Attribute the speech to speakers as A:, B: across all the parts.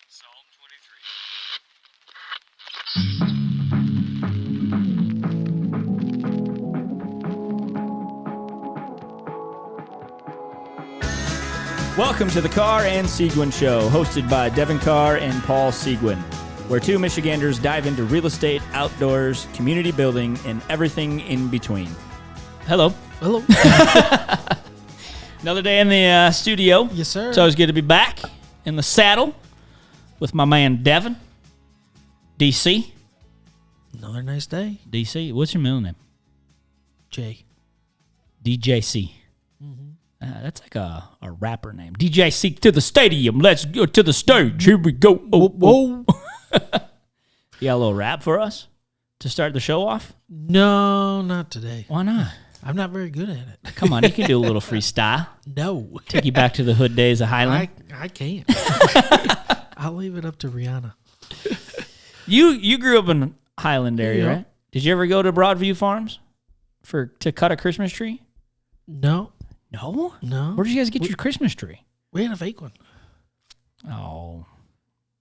A: Psalm 23.
B: Welcome to the Carr and Seguin Show, hosted by Devon Carr and Paul Seguin, where two Michiganders dive into real estate, outdoors, community building, and everything in between. Hello.
C: Hello.
B: Another day in the studio.
C: Yes, sir.
B: It's always good to be back in the saddle with my man Devon. DC.
C: Another nice day.
B: DC. What's your middle name?
C: Jay.
B: DJC. That's like a rapper name. DJC to the stadium. Let's go to the stage. Here we go. Oh, whoa. You got a little rap for us to start the show off?
C: No, not today.
B: Why not?
C: I'm not very good at it.
B: Come on, you can do a little freestyle.
C: No.
B: Take you back to the hood days of Highland.
C: I can't. I'll leave it up to Rihanna.
B: You grew up in Highland area,
C: Yeah.
B: right? Did you ever go to Broadview Farms to cut a Christmas tree?
C: No.
B: No?
C: No.
B: Where did you guys get your Christmas tree?
C: We had a fake one.
B: Oh,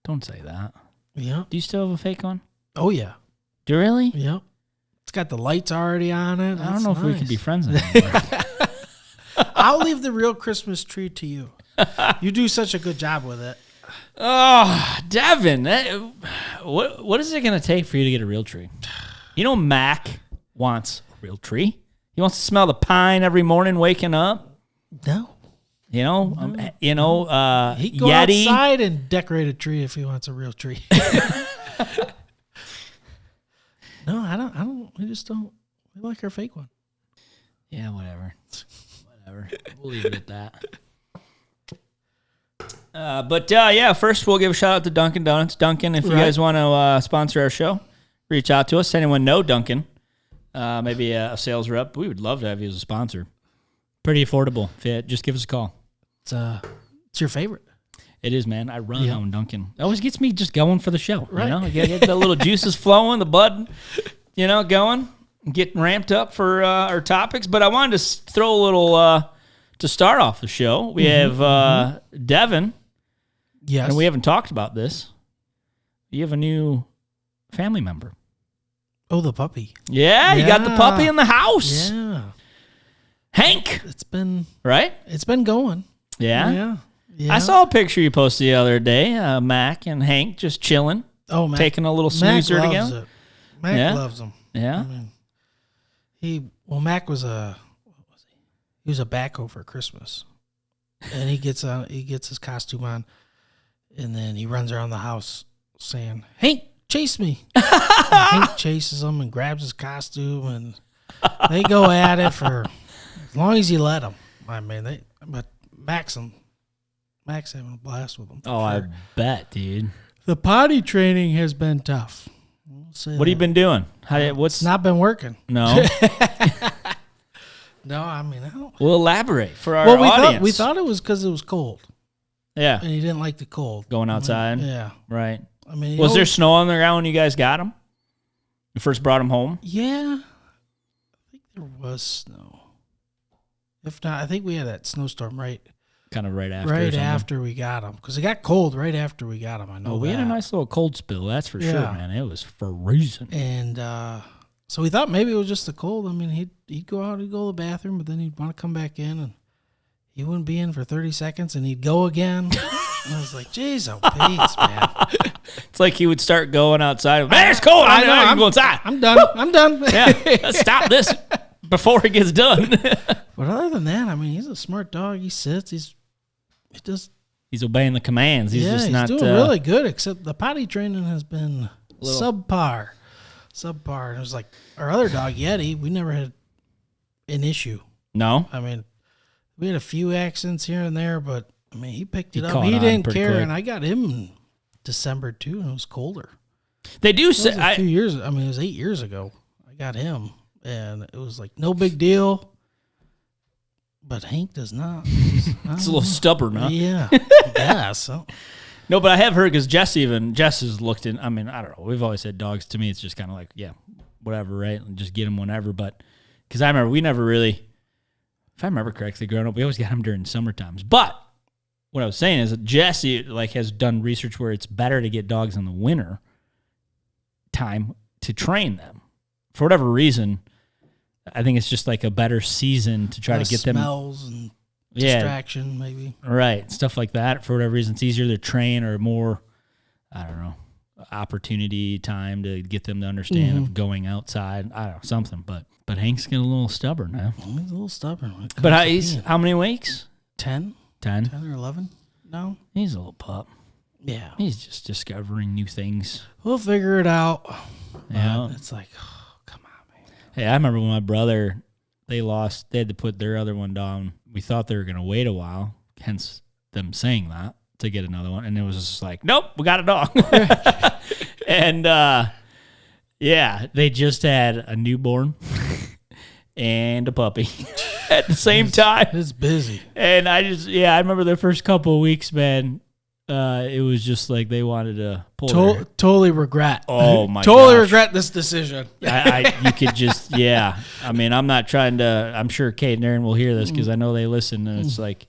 B: don't say that.
C: Yeah.
B: Do you still have a fake one?
C: Oh, yeah.
B: Do you really?
C: Yep. It's got the lights already on it.
B: I don't know if we can be friends anymore.
C: I'll leave the real Christmas tree to you. You do such a good job with it.
B: Oh, Devin, what is it going to take for you to get a real tree? You know, Mac wants a real tree. He wants to smell the pine every morning waking up.
C: No.
B: You know,
C: He can go
B: Yeti.
C: outside and decorate a tree if he wants a real tree. No, I don't. We just don't. We like our fake one.
B: Yeah, whatever. We'll leave it at that. But first we'll give a shout out to Dunkin' Donuts. Dunkin', if you guys want to sponsor our show, reach out to us. Anyone know Dunkin'? Maybe a sales rep. We would love to have you as a sponsor. Pretty affordable. Just give us a call.
C: It's your favorite.
B: It is, man. I run on Dunkin'. It always gets me just going for the show.
C: Right.
B: You know, you get the little juices flowing, the blood, going, getting ramped up for our topics. But I wanted to throw a little to start off the show. We have Devin.
C: Yes.
B: And we haven't talked about this. You have a new family member.
C: Oh, the puppy.
B: Yeah, you got the puppy in the house.
C: Yeah.
B: Hank.
C: It's been
B: Yeah?
C: going. Yeah.
B: I saw a picture you posted the other day, Mac and Hank just chilling,
C: Mac,
B: taking a little snoozer
C: Mac
B: together.
C: loves it. Mac loves them.
B: Yeah.
C: I mean, Mac was he was a backhoe for Christmas. And he gets his costume on, and then he runs around the house saying, "Hank, chase me." Hank chases him and grabs his costume, and they go at it for as long as you let them. I mean, but Mac's having a blast with them.
B: Oh, I bet, dude.
C: The potty training has been tough.
B: What have you been doing?
C: It's not been working.
B: No.
C: No, I mean, I don't.
B: We'll elaborate for our audience.
C: We thought it was because it was cold.
B: Yeah.
C: And he didn't like the cold.
B: Going outside.
C: Yeah.
B: Right.
C: I mean,
B: was there snow on the ground when you guys got him? You first brought him home?
C: Yeah. I think there was snow. If not, I think we had that snowstorm right after we got him, because it got cold right after we got him. I know.
B: We had a nice little cold spill. That's for sure, man. It was freezing.
C: And so we thought maybe it was just the cold. I mean, he'd go out, he'd go to the bathroom, but then he'd want to come back in, and he wouldn't be in for 30 seconds, and he'd go again. And I was like, "Jeez, oh, Pete, man!"
B: It's like he would start going outside. Man, it's cold. I know. I'm going inside.
C: I'm done.
B: Yeah, let's stop this before it gets done.
C: But other than that, I mean, he's a smart dog. He sits.
B: He's obeying the commands. He's just not
C: doing really good. Except the potty training has been subpar. And it was like our other dog Yeti. We never had an issue.
B: No,
C: I mean, we had a few accidents here and there, but I mean, he picked it up.
B: caught
C: He
B: on
C: didn't
B: pretty
C: care,
B: quick.
C: and I got him in December too, and it was colder.
B: they do
C: It
B: say.
C: was a few years. I mean, it was 8 years ago. I got him, and it was like no big deal. But Hank does not.
B: It's a little stubborn, huh?
C: Yeah. Yeah. So.
B: No, but I have heard because Jess has looked in. I mean, I don't know. We've always said dogs. To me, it's just kind of like, yeah, whatever, right? And just get them whenever. But because I remember we never really, if I remember correctly, growing up, we always got them during summer times. But what I was saying is that Jesse like has done research where it's better to get dogs in the winter time to train them. For whatever reason, I think it's just like a better season to try to get them.
C: Smells and distraction, maybe.
B: Right, stuff like that. For whatever reason, it's easier to train or more, I don't know, opportunity time to get them to understand of going outside. I don't know, something. But Hank's getting a little stubborn now.
C: He's a little stubborn.
B: But how many weeks?
C: 10?
B: 10
C: or 11? No.
B: He's a little pup.
C: Yeah.
B: He's just discovering new things.
C: We'll figure it out.
B: Yeah.
C: It's like, oh, come on, man.
B: Hey, I remember when my brother, they had to put their other one down. We thought they were going to wait a while, hence them saying that, to get another one. And it was just like, nope, we got a dog. And, yeah, they just had a newborn and a puppy at the same time.
C: It's busy.
B: And I remember the first couple of weeks, man, it was just like they wanted to pull
C: Totally regret.
B: Oh, my
C: Totally
B: gosh.
C: regret this decision.
B: You could just, yeah. I mean, I'm not trying to, I'm sure Kate and Aaron will hear this because I know they listen, and it's like,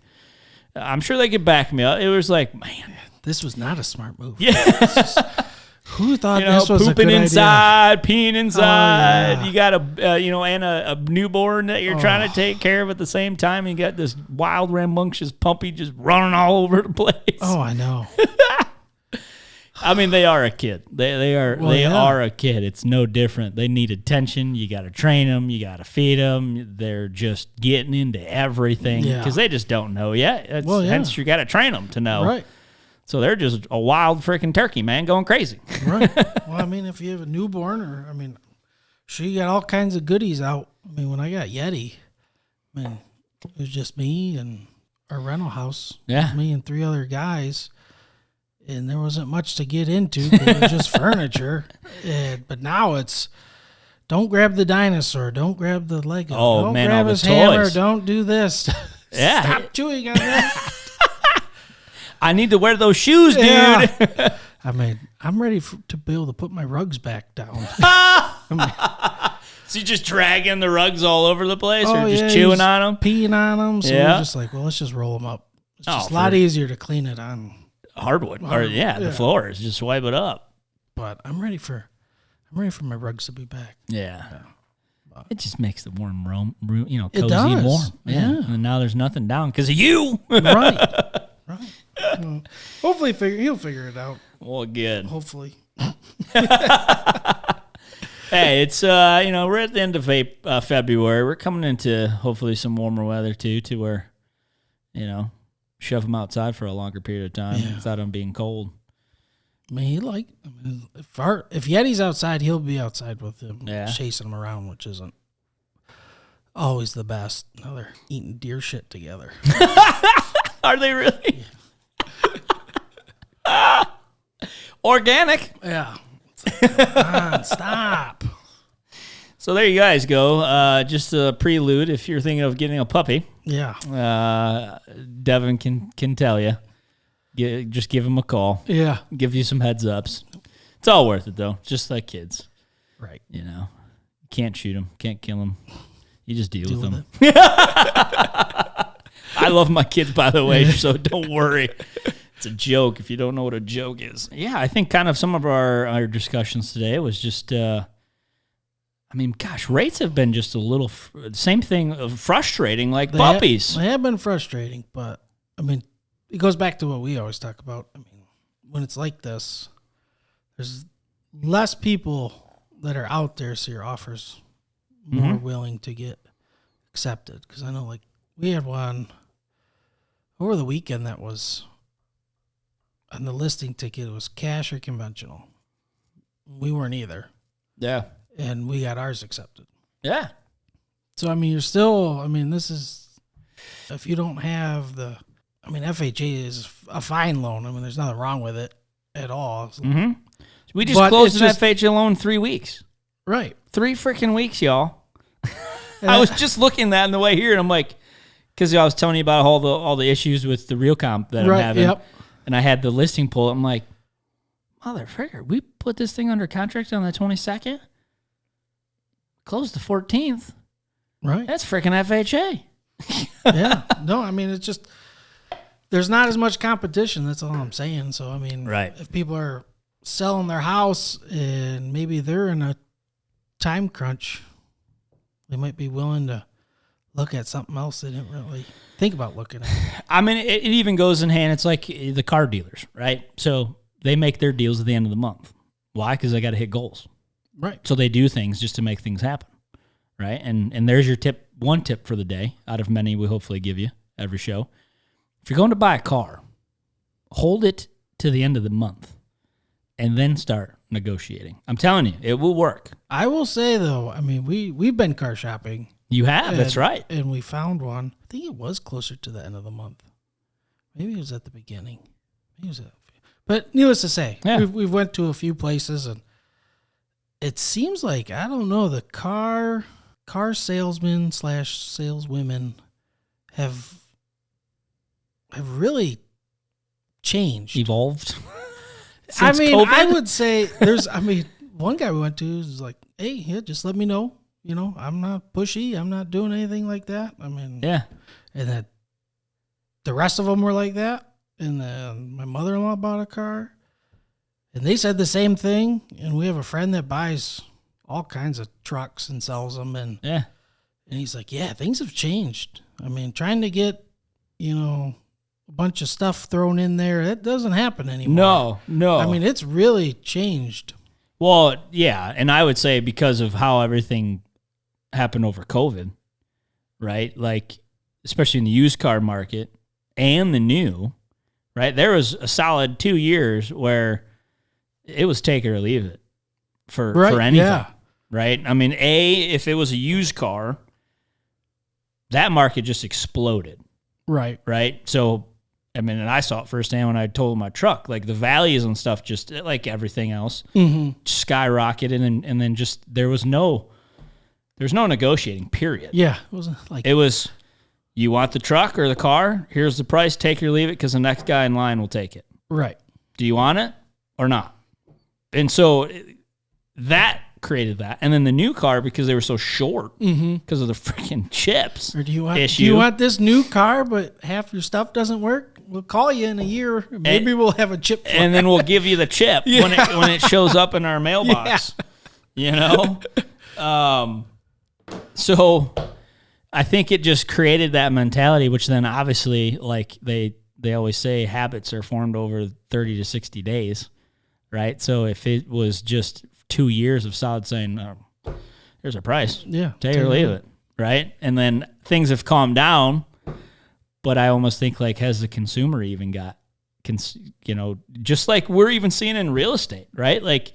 B: I'm sure they could back me up. It was like, man.
C: This was not a smart move.
B: Yeah.
C: Who thought this was a good
B: pooping inside,
C: idea?
B: peeing inside.
C: Oh, yeah.
B: You got and a newborn that you're trying to take care of at the same time. You got this wild, rambunctious puppy just running all over the place.
C: Oh, I know.
B: I mean, they are a kid. They are a kid. It's no different. They need attention. You got to train them. You got to feed them. They're just getting into everything because they just don't know yet. Hence, you got to train them to know.
C: Right.
B: So they're just a wild freaking turkey, man, going crazy.
C: Right. Well, I mean, if you have a newborn, sure, you got all kinds of goodies out. I mean, when I got Yeti, it was just me and our rental house.
B: Yeah.
C: Me and 3 other guys. And there wasn't much to get into because it was just furniture. But now it's, don't grab the dinosaur. Don't grab the Lego.
B: Oh,
C: don't
B: man,
C: grab
B: all
C: his
B: the
C: hammer.
B: toys.
C: Don't do this.
B: Yeah.
C: Stop chewing on that.
B: I need to wear those shoes, dude.
C: Yeah. I'm ready to be able to put my rugs back down.
B: So you just dragging the rugs all over the place or just
C: he's
B: chewing on them?
C: Peeing on them. So
B: Yeah.
C: we're just like, well, let's just roll them up. It's just a lot easier to clean it on.
B: Hardwood. The floors. Just wipe it up.
C: But I'm ready for my rugs to be back.
B: Yeah. It just makes the warm room, cozy
C: does.
B: and warm.
C: Yeah.
B: And now there's nothing down because of you.
C: Right. Well, hopefully he'll figure it out.
B: Well, good.
C: Hopefully.
B: Hey, it's we're at the end of February. We're coming into hopefully some warmer weather too, to where shove them outside for a longer period of time without them being cold.
C: If Yeti's outside, he'll be outside with him, chasing him around, which isn't always the best. Now they're eating deer shit together.
B: Are they really? Organic.
C: Yeah. Come on, stop.
B: So there you guys go. Just a prelude if you're thinking of getting a puppy.
C: Yeah.
B: Devon can tell you. Just give him a call.
C: Yeah.
B: Give you some heads ups. It's all worth it though. Just like kids.
C: Right.
B: Can't shoot them. Can't kill them. You just deal with them. I love my kids, by the way, so don't worry. It's a joke if you don't know what a joke is. Yeah, I think kind of some of our discussions today was just, rates have been just a little, same thing, frustrating like puppies.
C: They have been frustrating, but, it goes back to what we always talk about. When it's like this, there's less people that are out there, so your offer's more willing to get accepted. Because I know, we had one over the weekend that was on the listing ticket. It was cash or conventional. We weren't either.
B: Yeah.
C: And we got ours accepted.
B: Yeah.
C: So, you're still, this is, if you don't have the, FHA is a fine loan. there's nothing wrong with it at all.
B: Mm-hmm. We just closed an FHA loan 3 weeks.
C: Right.
B: 3 freaking weeks, y'all. I was just looking at that on the way here, and I'm like, because I was telling you about all the issues with the real comp that I'm having.
C: Yep.
B: And I had the listing pull. I'm like, motherfucker, we put this thing under contract on the 22nd? Closed the 14th.
C: Right.
B: That's freaking FHA.
C: Yeah. No, it's just, there's not as much competition. That's all I'm saying. So, I mean,
B: Right.
C: if people are selling their house and maybe they're in a time crunch, they might be willing to look at something else they didn't really think about looking at.
B: I mean, it even goes in hand. It's like the car dealers, right? So they make their deals at the end of the month. Why? Because they got to hit goals.
C: Right.
B: So they do things just to make things happen, right? And there's your tip, one tip for the day out of many we hopefully give you every show. If you're going to buy a car, hold it to the end of the month and then start negotiating. I'm telling you, it will work.
C: I will say, though, I mean, we've been car shopping.
B: You have, that's right.
C: And we found one. I think it was closer to the end of the month. Maybe it was at the beginning. But needless to say,
B: Yeah.
C: we've went to a few places, and it seems like, I don't know, the car salesmen / saleswomen have really changed.
B: Evolved.
C: I
B: Since
C: mean,
B: COVID?
C: I would say one guy we went to was like, hey, yeah, just let me know. You know, I'm not pushy. I'm not doing anything like that. I mean,
B: Yeah.
C: And then the rest of them were like that. And then my mother-in-law bought a car, and they said the same thing. And we have a friend that buys all kinds of trucks and sells them. And he's like, yeah, things have changed. I mean, trying to get, a bunch of stuff thrown in there, that doesn't happen anymore.
B: No.
C: I mean, it's really changed.
B: Well, yeah, and I would say because of how everything happened over COVID, right? Like, especially in the used car market and the new, right? There was a solid 2 years where it was take it or leave it for anything, right? I mean, if it was a used car, that market just exploded. Right. So, I mean, and I saw it firsthand when I told my truck, like the values and stuff, just like everything else, skyrocketed. And then just, there's no negotiating, period.
C: Yeah.
B: It was, you want the truck or the car? Here's the price, take it or leave it, because the next guy in line will take it.
C: Right.
B: Do you want it or not? And so that created that. And then the new car, because they were so short because of the freaking chips
C: or do you
B: issue.
C: Want this new car, but half your stuff doesn't work? We'll call you in a year. Maybe we'll have a chip for
B: and then we'll give you the chip when it shows up in our mailbox. So I think it just created that mentality, which then obviously, like they always say, habits are formed over 30 to 60 days, right? So if it was just 2 years of solid saying, here's our price, take it or leave it, right? And then things have calmed down, but I almost think, like, has the consumer even got, just like we're even seeing in real estate, right? Like,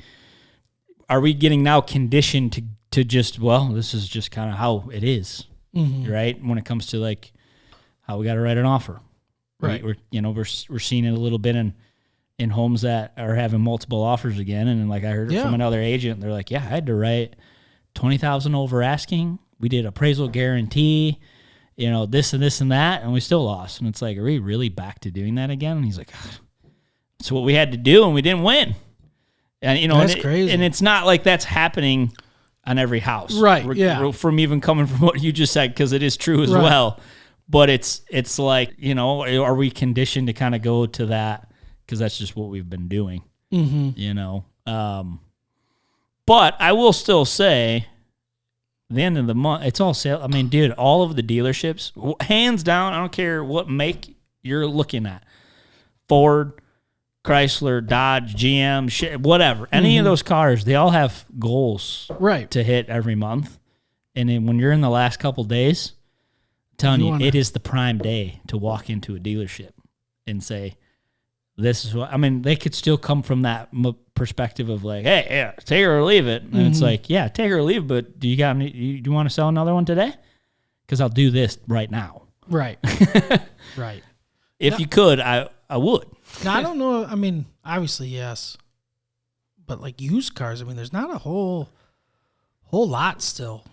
B: are we getting now conditioned to just, well, this is just kind of how it is, right? When it comes to, like, how we got to write an offer,
C: right?
B: We're seeing it a little bit in homes that are having multiple offers again. And like I heard it from another agent, they're like, I had to write 20,000 over asking. We did appraisal guarantee, this and this and that, and we still lost. And it's like, are we really back to doing that again? And he's like, it's what we had to do, and we didn't win. And
C: that's crazy.
B: And it's not like that's happening on every house,
C: right?
B: From even coming from what you just said, because it is true as well. But it's like, are we conditioned to kind of go to that? Because that's just what we've been doing, But I will still say, the end of the month, it's all sale. I mean, dude, all of the dealerships, hands down, I don't care what make you're looking at. Ford, Chrysler, Dodge, GM, whatever. Any of those cars, they all have goals to hit every month. And then when you're in the last couple days, I'm telling you, it is the prime day to walk into a dealership and say, this is what, I mean, they could still come from that perspective of like, hey, take it or leave it. And it's like, take it or leave it, but do you want to sell another one today? Because I'll do this right now.
C: Right. Right.
B: If you could, I would.
C: Now, I don't know. I mean, obviously, yes. But like used cars, I mean, there's not a whole lot still.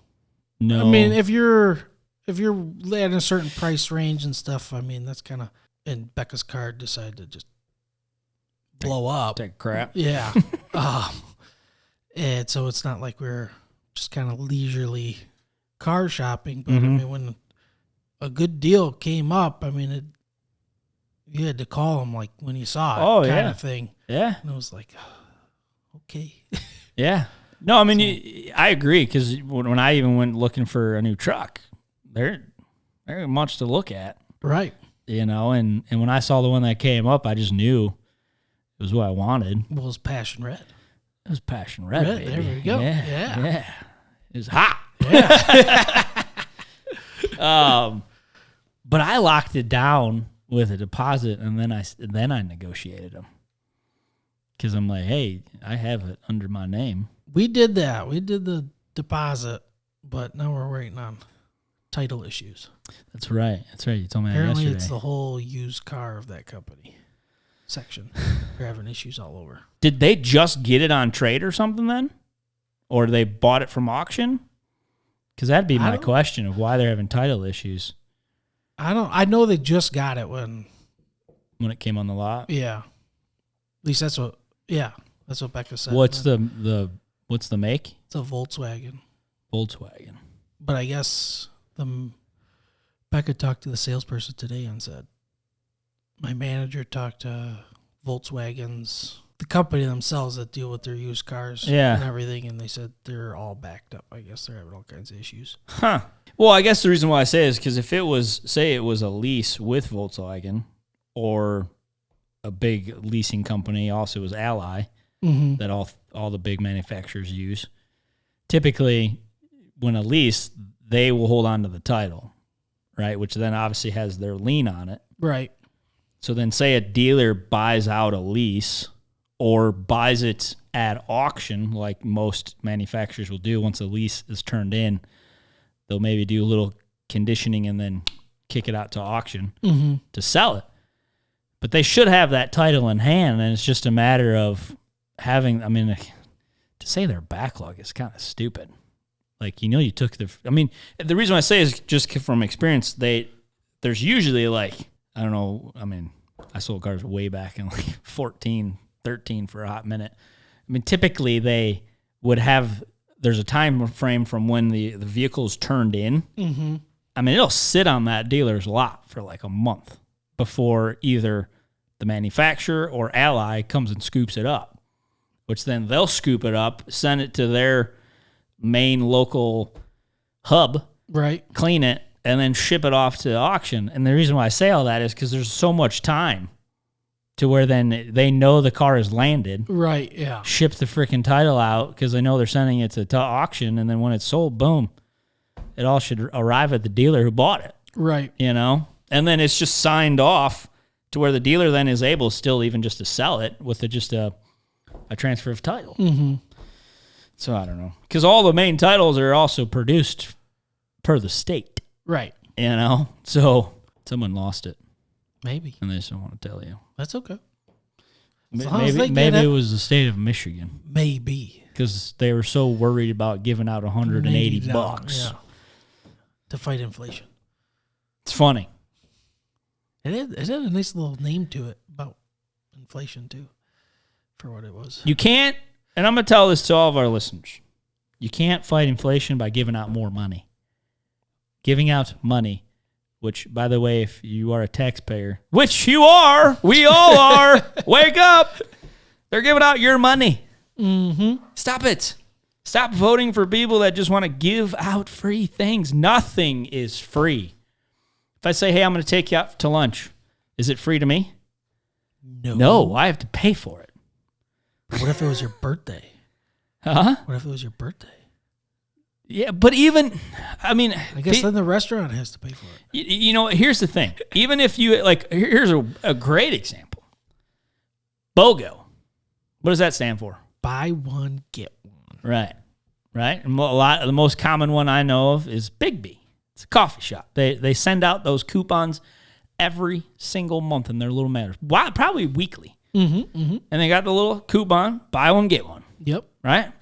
B: No.
C: I mean, if you're at a certain price range and stuff, I mean, that's kind of, and Becca's car decided to just blow up.
B: Take crap.
C: Yeah. And so it's not like we're just kind of leisurely car shopping, but I mean, when a good deal came up, I mean, you had to call them like when you saw it,
B: Oh,
C: kind
B: yeah.
C: of thing.
B: Yeah.
C: And I was like, okay.
B: Yeah. No, I mean, I agree, because when I even went looking for a new truck, there ain't much to look at,
C: Right.
B: you know, and when I saw the one that came up, I just knew it was what I wanted.
C: Well, it's passion red.
B: It was passion red,
C: Red,
B: baby.
C: there we go. Yeah.
B: It was hot.
C: Yeah.
B: But I locked it down with a deposit, and then I negotiated them, because I'm like, hey, I have it under my name.
C: We did that. We did the deposit, but now we're waiting on title issues.
B: That's right. You told me that
C: Apparently,
B: yesterday.
C: it's the whole used car of that company section. They're having issues all over.
B: Did they just get it on trade or something then? Or they bought it from auction? Because that'd be my question of why they're having title issues
C: I know they just got it when
B: it came on the lot.
C: Yeah. At least that's what Becca said.
B: What's the make?
C: It's a Volkswagen.
B: Volkswagen.
C: But I guess Becca talked to the salesperson today and said, my manager talked to Volkswagens, the company themselves that deal with their used cars and everything, and they said they're all backed up. I guess they're having all kinds of issues.
B: Huh. Well, I guess the reason why I say it is because if it was, say it was a lease with Volkswagen or a big leasing company, also was Ally, that all the big manufacturers use, typically when a lease, they will hold on to the title, right? Which then obviously has their lien on it.
C: Right.
B: So then say a dealer buys out a lease or buys it at auction, like most manufacturers will do once a lease is turned in. They'll maybe do a little conditioning and then kick it out to auction to sell it. But they should have that title in hand, and it's just a matter of having, I mean, to say their backlog is kind of stupid. Like, you took the reason I say is just from experience, there's usually like, I don't know, I mean, I sold cars way back in like 14, 13 for a hot minute. I mean, typically they would have, there's a time frame from when the vehicle's turned in. Mm-hmm. I mean, it'll sit on that dealer's lot for like a month before either the manufacturer or Ally comes and scoops it up, which then they'll scoop it up, send it to their main local hub,
C: right?
B: Clean it, and then ship it off to auction. And the reason why I say all that is because there's so much time to where then they know the car is landed.
C: Right, yeah.
B: Ship the freaking title out because they know they're sending it to auction, and then when it's sold, boom, it all should arrive at the dealer who bought it.
C: Right.
B: And then it's just signed off to where the dealer then is able still even just to sell it with just a transfer of title.
C: Mm-hmm.
B: So I don't know. Because all the main titles are also produced per the state.
C: Right.
B: So someone lost it.
C: Maybe.
B: And they just don't want to tell you.
C: That's okay.
B: Maybe it was the state of Michigan.
C: Maybe.
B: Because they were so worried about giving out $180
C: yeah, to fight inflation.
B: It's funny.
C: It had a nice little name to it about inflation, too, for what it was.
B: You can't, and I'm going to tell this to all of our listeners, you can't fight inflation by giving out more money. Giving out money, which, by the way, if you are a taxpayer, which you are, we all are, wake up. They're giving out your money.
C: Mm-hmm.
B: Stop it. Stop voting for people that just want to give out free things. Nothing is free. If I say, hey, I'm going to take you out to lunch, is it free to me? No, I have to pay for it.
C: What if it was your birthday?
B: Huh?
C: What if it was your birthday?
B: Yeah, but even, I mean...
C: I guess then the restaurant has to pay for it.
B: Here's the thing. Even if you, like, here's a great example. BOGO. What does that stand for?
C: Buy one, get one.
B: Right. And the most common one I know of is Big B. It's a coffee shop. They send out those coupons every single month in their little matters. Probably weekly.
C: Mm-hmm, mm-hmm.
B: And they got the little coupon, buy one, get one.
C: Yep.
B: Right?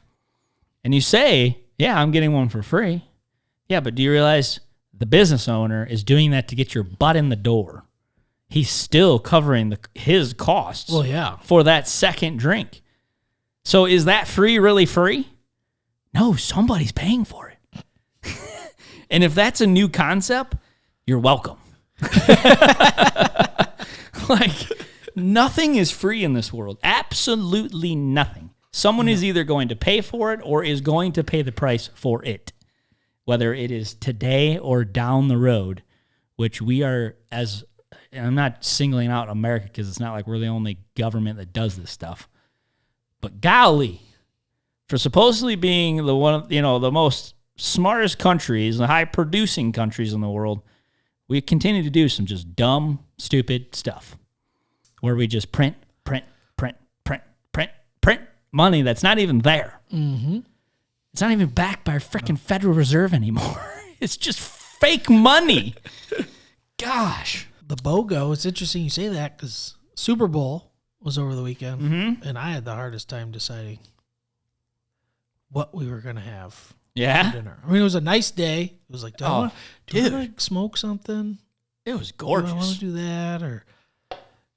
B: And you say, yeah, I'm getting one for free. Yeah, but do you realize the business owner is doing that to get your butt in the door? He's still covering his costs for that second drink. So is that free really free? No, somebody's paying for it. And if that's a new concept, you're welcome. Like, nothing is free in this world. Absolutely nothing. Someone is either going to pay for it or is going to pay the price for it. Whether it is today or down the road, which we are and I'm not singling out America because it's not like we're the only government that does this stuff. But golly, for supposedly being the most smartest countries, the high producing countries in the world, we continue to do some just dumb, stupid stuff where we just print money that's not even there.
C: Mm-hmm.
B: It's not even backed by our freaking Federal Reserve anymore. It's just fake money. Gosh.
C: The BOGO, it's interesting you say that because Super Bowl was over the weekend, and I had the hardest time deciding what we were going to have for dinner. I mean, it was a nice day. It was like, do I want to smoke something?
B: It was gorgeous.
C: Do I want to do that or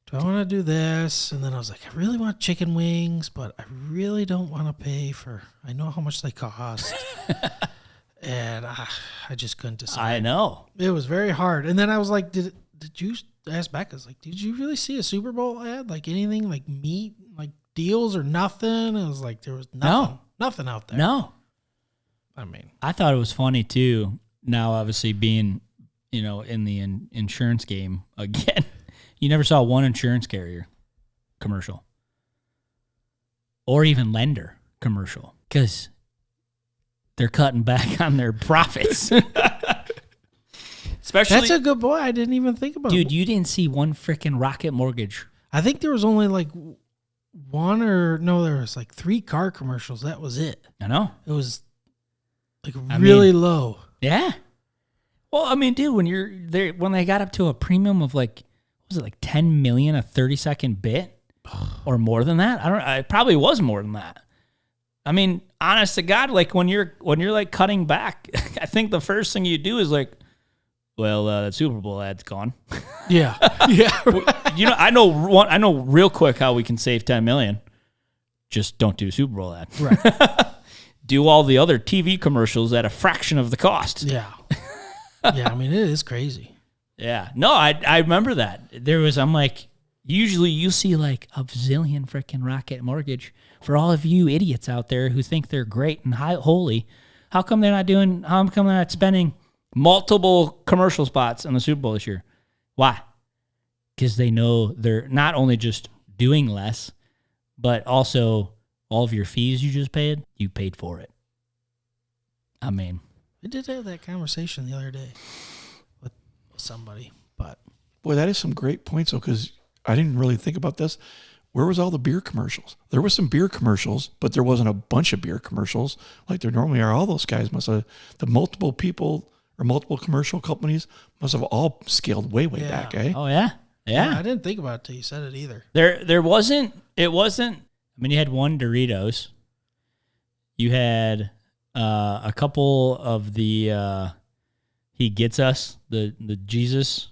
C: do I want to do this? And then I was like, I really want chicken wings, but I really don't want to pay for, I know how much they cost. And I just couldn't decide.
B: I know.
C: It was very hard. And then I was like, did you ask back? I was like, did you really see a Super Bowl ad? Like anything like meat, like deals or nothing? I was like, there was nothing out there.
B: No.
C: I mean,
B: I thought it was funny too. Now, obviously being, in the insurance game again, you never saw one insurance carrier commercial or even lender commercial because they're cutting back on their profits. Especially,
C: that's a good boy. I didn't even think about it.
B: Dude, you didn't see one freaking Rocket Mortgage.
C: I think there was only like there was like 3 car commercials. That was it.
B: I know.
C: It was like really low.
B: Yeah. Well, I mean, dude, when they got up to a premium of like, was it like 10 million a 30-second bit or more than that? It probably was more than that. I mean, honest to God, like when you're like cutting back, I think the first thing you do is like, well, that Super Bowl ad's gone.
C: Yeah. Yeah. Right.
B: I know real quick how we can save 10 million. Just don't do a Super Bowl ad.
C: Right.
B: Do all the other TV commercials at a fraction of the cost.
C: Yeah. Yeah, I mean, it is crazy.
B: Yeah. No, I remember that. I'm like, usually you see like a zillion freaking Rocket Mortgage. For all of you idiots out there who think they're great and holy, how come they're not spending multiple commercial spots in the Super Bowl this year? Why? Because they know they're not only just doing less, but also all of your fees you paid for it. I mean,
C: I did have that conversation the other day with somebody, but
D: boy, that is some great points though, because I didn't really think about this. Where was all the beer commercials? There were some beer commercials, but there wasn't a bunch of beer commercials like there normally are. All those guys the multiple people or multiple commercial companies must have all scaled way back, eh?
B: Oh yeah. Yeah.
C: I didn't think about it till you said it either.
B: It wasn't, I mean, you had one Doritos. You had a couple of the He Gets Us, the Jesus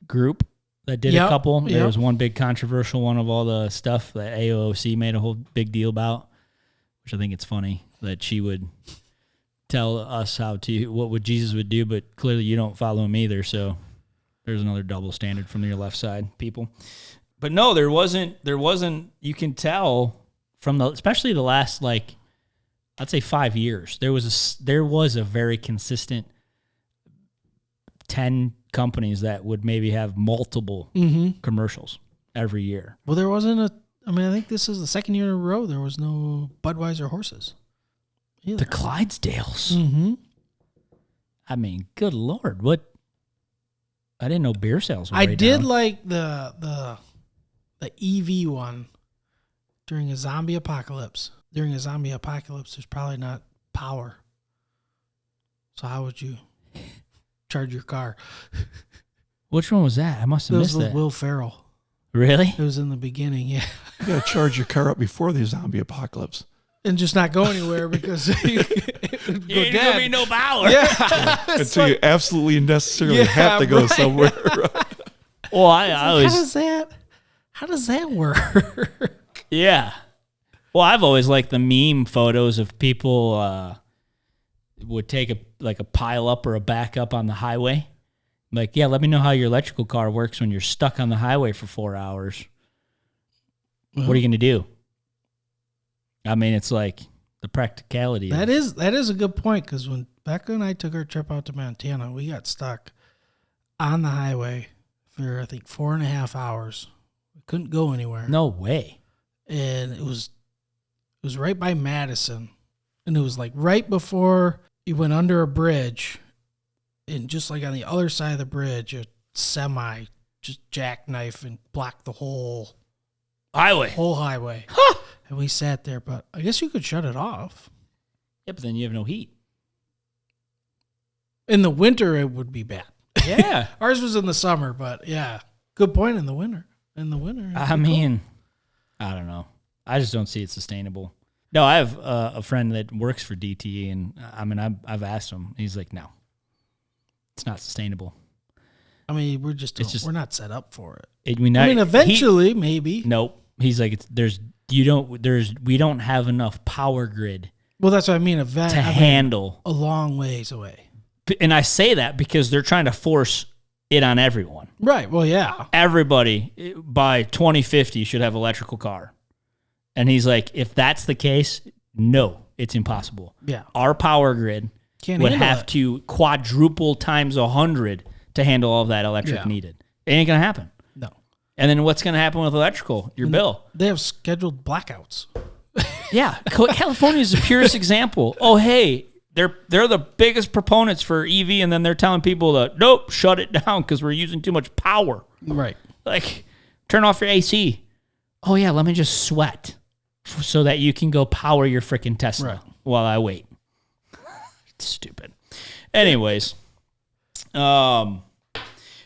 B: group that did a couple. There was one big controversial one of all the stuff that AOC made a whole big deal about, which I think it's funny that she would tell us what Jesus would do, but clearly you don't follow him either, so there's another double standard from your left side, people. But no, there wasn't, you can tell from especially the last, like, I'd say 5 years, there was a very consistent 10 companies that would maybe have multiple commercials every year.
C: Well, there wasn't I think this is the second year in a row there was no Budweiser horses either.
B: The Clydesdales.
C: Mm-hmm.
B: I mean, good Lord, I didn't know beer sales were
C: I
B: way
C: did
B: down.
C: like the EV one during a zombie apocalypse. During a zombie apocalypse, there's probably not power. So how would you charge your car?
B: Which one was that? I must have missed
C: It was
B: that.
C: Will Ferrell.
B: Really?
C: It was in the beginning, yeah.
D: You got to charge your car up before the zombie apocalypse.
C: And just not go anywhere because it would go
B: Ain't
C: dead.
B: gonna be no power.
C: Yeah.
D: Until you absolutely necessarily have to go somewhere.
B: Well, I always...
C: How does that work?
B: Yeah. Well, I've always liked the meme photos of people would take a pile up or a backup on the highway, Like, yeah, let me know how your electrical car works when you're stuck on the highway for 4 hours. What are you going to do? I mean, it's like the practicality.
C: That is a good point, because when Becca and I took our trip out to Montana, we got stuck on the highway for, I think, 4.5 hours. We couldn't go anywhere.
B: No way.
C: And it was right by Madison. And it was like right before you went under a bridge. And just like on the other side of the bridge, a semi just jackknife and blocked the whole highway.
B: Huh.
C: And we sat there, but I guess you could shut it off.
B: Yeah, but then you have no heat.
C: In the winter, it would be bad.
B: Yeah.
C: Ours was in the summer, but yeah, good point in the winter.
B: I mean, I don't know. I just don't see it sustainable. No, I have a friend that works for DTE, and I mean, I've asked him. He's like, no, it's not sustainable.
C: I mean, we're not set up for it. Eventually, maybe.
B: Nope. He's like, we don't have enough power grid.
C: Well, that's what I mean.
B: Handle
C: a long ways away.
B: And I say that because they're trying to force it on everyone.
C: Right. Well, yeah.
B: Everybody by 2050 should have electrical car. And he's like, if that's the case, no, it's impossible.
C: Yeah.
B: Our power grid would have to quadruple times 100 to handle all of that electric needed. It ain't going to happen.
C: No.
B: And then what's going to happen with electrical? Your bill.
C: They have scheduled blackouts.
B: Yeah. California is the purest example. Oh, hey, they're the biggest proponents for EV, and then they're telling people to, nope, shut it down because we're using too much power.
C: Right.
B: Like, turn off your AC. Oh, yeah, let me just sweat so that you can go power your freaking Tesla while I wait. Stupid. Anyways, no,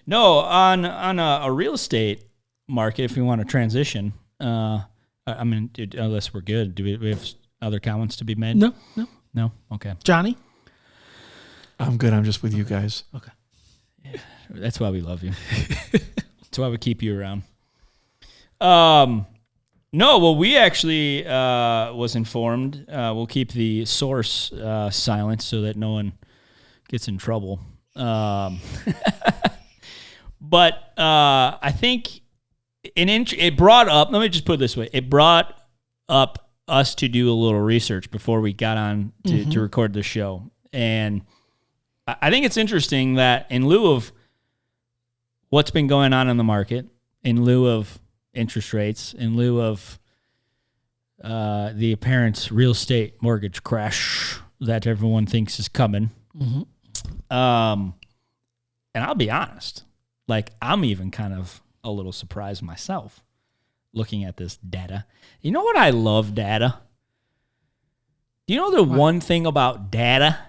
B: on a real estate market, if you want to transition, I mean, unless we're good, do we have other comments to be made? No? Okay.
C: Johnny?
D: I'm good. I'm just with you guys.
C: Okay.
B: Yeah, that's why we love you. That's why we keep you around. No, well, we actually was informed. We'll keep the source silent so that no one gets in trouble. But I think it brought up, let me just put it this way. It brought up us to do a little research before we got on to record the show. And I think it's interesting that in lieu of what's been going on in the market, in lieu of interest rates, in lieu of the apparent real estate mortgage crash that everyone thinks is coming. And I'll be honest, like, I'm even kind of a little surprised myself looking at this data. You know what I love data? Do you know the one thing about data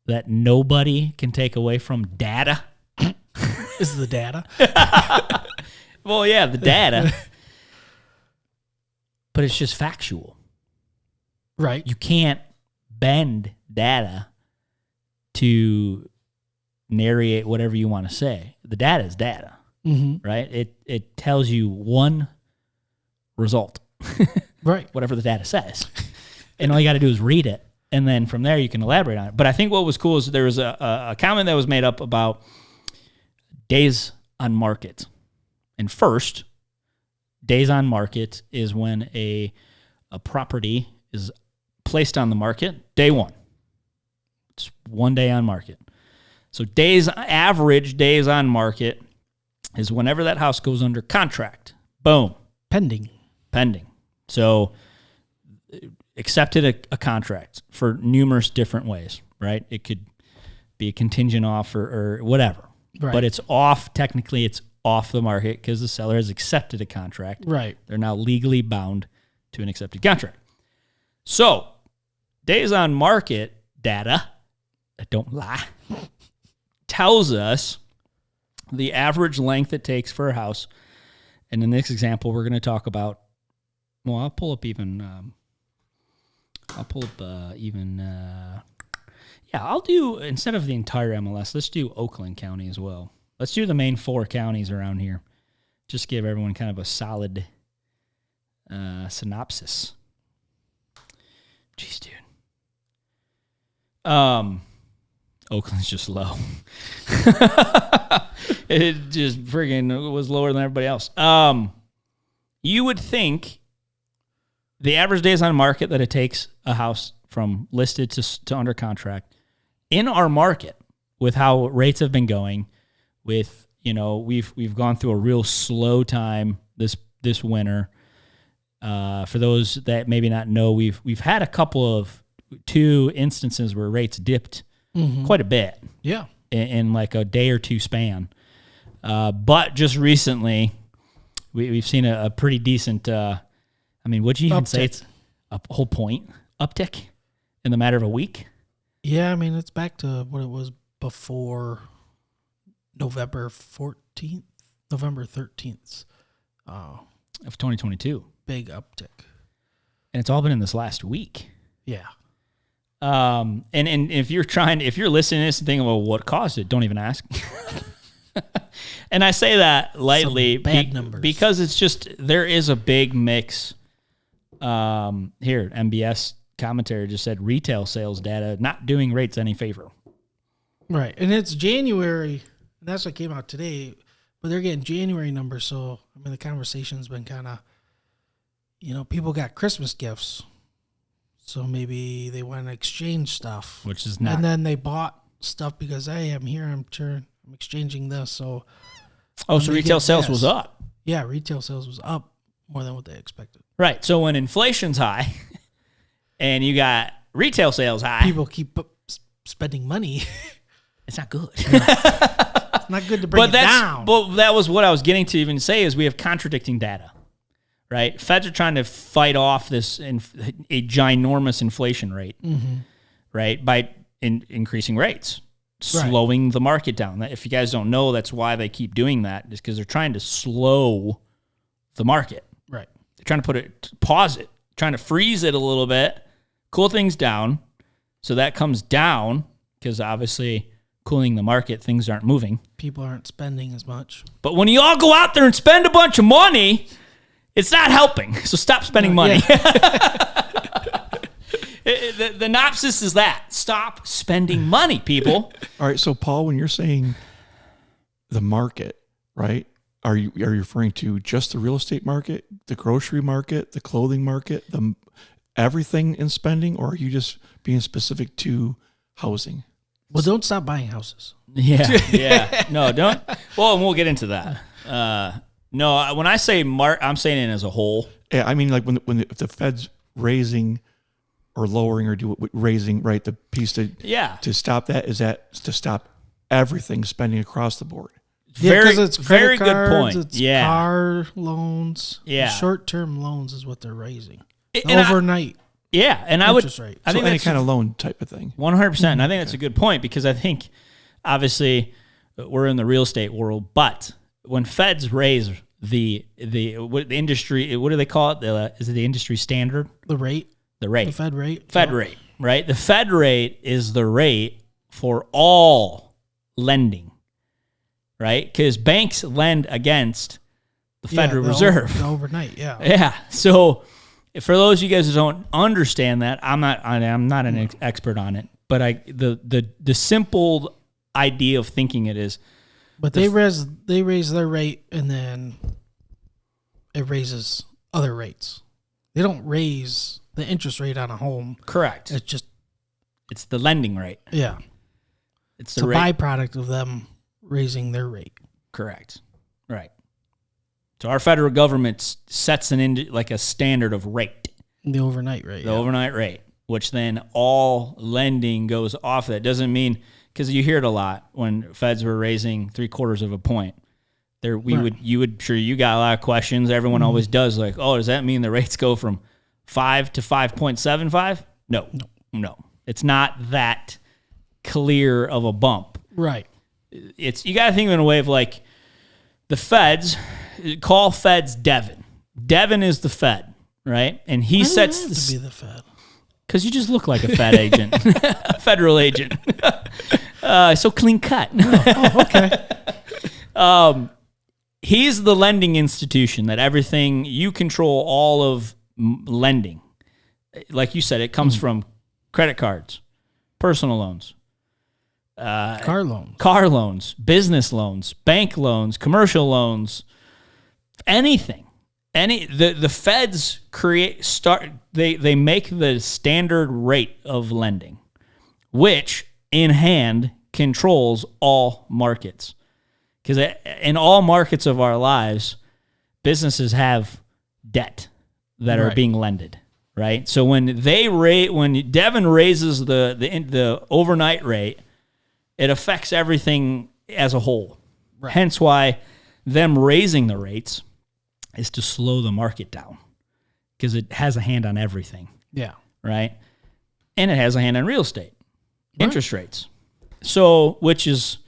B: that nobody can take away from data?
C: Is the data.
B: Well, yeah, the data. But it's just factual.
C: Right.
B: You can't bend data to narrate whatever you want to say. The data is data, right? It tells you one result,
C: right?
B: Whatever the data says. And all you got to do is read it. And then from there, you can elaborate on it. But I think what was cool is there was a comment that was made up about days on market. And first, days on market is when a property is placed on the market, day one. It's 1 day on market. So average days on market is whenever that house goes under contract. Boom.
C: Pending.
B: So accepted a contract for numerous different ways, right? It could be a contingent offer or whatever.
C: Right.
B: But it's off, technically it's off the market because the seller has accepted a contract.
C: Right.
B: They're now legally bound to an accepted contract. So days on market data, that don't lie, tells us the average length it takes for a house. And in this example, we're going to talk about, well, I'll pull up, I'll do, instead of the entire MLS, let's do Oakland County as well. Let's do the main 4 counties around here. Just give everyone kind of a solid synopsis. Jeez, dude. Oakland's just low. It just friggin' was lower than everybody else. You would think the average days on market that it takes a house from listed to under contract in our market, with how rates have been going, with, we've gone through a real slow time this winter. For those that maybe not know, we've had two instances where rates dipped quite a bit.
C: Yeah.
B: In like a day or two span. But just recently, we've seen a pretty decent, would you even say it's a whole point uptick in the matter of a week?
C: Yeah, it's back to what it was before November 13th
B: Of 2022.
C: Big uptick.
B: And it's all been in this last week.
C: Yeah.
B: And if you're listening to this and thinking, well, what caused it? Don't even ask. And I say that lightly
C: numbers.
B: because it's just, there is a big mix. Here, MBS commentary just said retail sales data not doing rates any favor.
C: Right. And it's January. And that's what came out today. But they're getting January numbers. So, the conversation's been kind of, people got Christmas gifts. So maybe they went and exchanged stuff.
B: Which is not.
C: And then they bought stuff because, hey, I'm here, I'm exchanging this. So
B: so retail sales was up.
C: Yeah, retail sales was up more than what they expected.
B: Right. So when inflation's high and you got retail sales high,
C: people keep spending money.
B: It's not good.
C: It's not good to bring it down.
B: But that was what I was getting to even say, is we have contradicting data, right? Feds are trying to fight off this a ginormous inflation rate, right, by increasing rates, slowing the market down. If you guys don't know, that's why they keep doing that, is because they're trying to slow the market.
C: Right.
B: They're trying to pause it, trying to freeze it a little bit, cool things down, so that comes down, because obviously cooling the market, things aren't moving.
C: People aren't spending as much.
B: But when you all go out there and spend a bunch of money, it's not helping. So stop spending money. Yeah. The synopsis is that. Stop spending money, people.
D: All right. So, Paul, when you're saying the market, right, are you referring to just the real estate market, the grocery market, the clothing market, everything in spending, or are you just being specific to housing?
C: Well, don't stop buying houses.
B: Yeah. No, don't. Well, and we'll get into that. No, when I say I'm saying it as a whole.
D: Yeah, if the Fed's raising or lowering or raising, right, the piece to stop that, is that to stop everything spending across the board.
C: Yeah, because it's
B: very
C: credit cards,
B: good point.
C: It's car loans.
B: Yeah,
C: short-term loans is what they're raising.
B: And
C: overnight.
B: And
C: interest rate.
B: I think
D: any kind of loan type of thing.
B: 100%. And I think that's a good point, because I think obviously we're in the real estate world, but when Feds raise the industry, what do they call it? Is it the industry standard?
C: The rate.
B: The rate.
C: The Fed rate.
B: Rate, right? The Fed rate is the rate for all lending, right? Because banks lend against the Federal Reserve.
C: The overnight, yeah.
B: Yeah. So for those of you guys who don't understand that, I'm not an expert on it, but the simple idea of thinking it is.
C: But they raise their rate, and then it raises other rates. They don't raise the interest rate on a home.
B: Correct. It's the lending rate.
C: Yeah.
B: It's
C: a byproduct of them raising their rate.
B: Correct. Right. So our federal government sets a standard of rate.
C: The overnight rate.
B: The overnight rate, which then all lending goes off of that. Doesn't mean, because you hear it a lot when Feds were raising 0.75 of a point. You got a lot of questions. Everyone always does, like, oh, does that mean the rates go from 5 to 5.75? No. It's not that clear of a bump.
C: Right.
B: You got to think of it in a way of like the Feds, call Feds Devon. Devon is the Fed, right? And he sets
C: to be the Fed.
B: Because you just look like a Fed agent, a federal agent. So clean cut.
C: Okay.
B: He's the lending institution that everything, you control all of lending. Like you said, it comes from credit cards, personal loans,
C: Car loans.
B: car loans, business loans, bank loans, commercial loans, anything. The feds they make the standard rate of lending, which in hand controls all markets. Because in all markets of our lives, businesses have debt that are being lended, right? So when Devon raises the overnight rate, it affects everything as a whole.
C: Right.
B: Hence why them raising the rates is to slow the market down, because it has a hand on everything,
C: Yeah.
B: right? And it has a hand on real estate, interest rates. So, which is,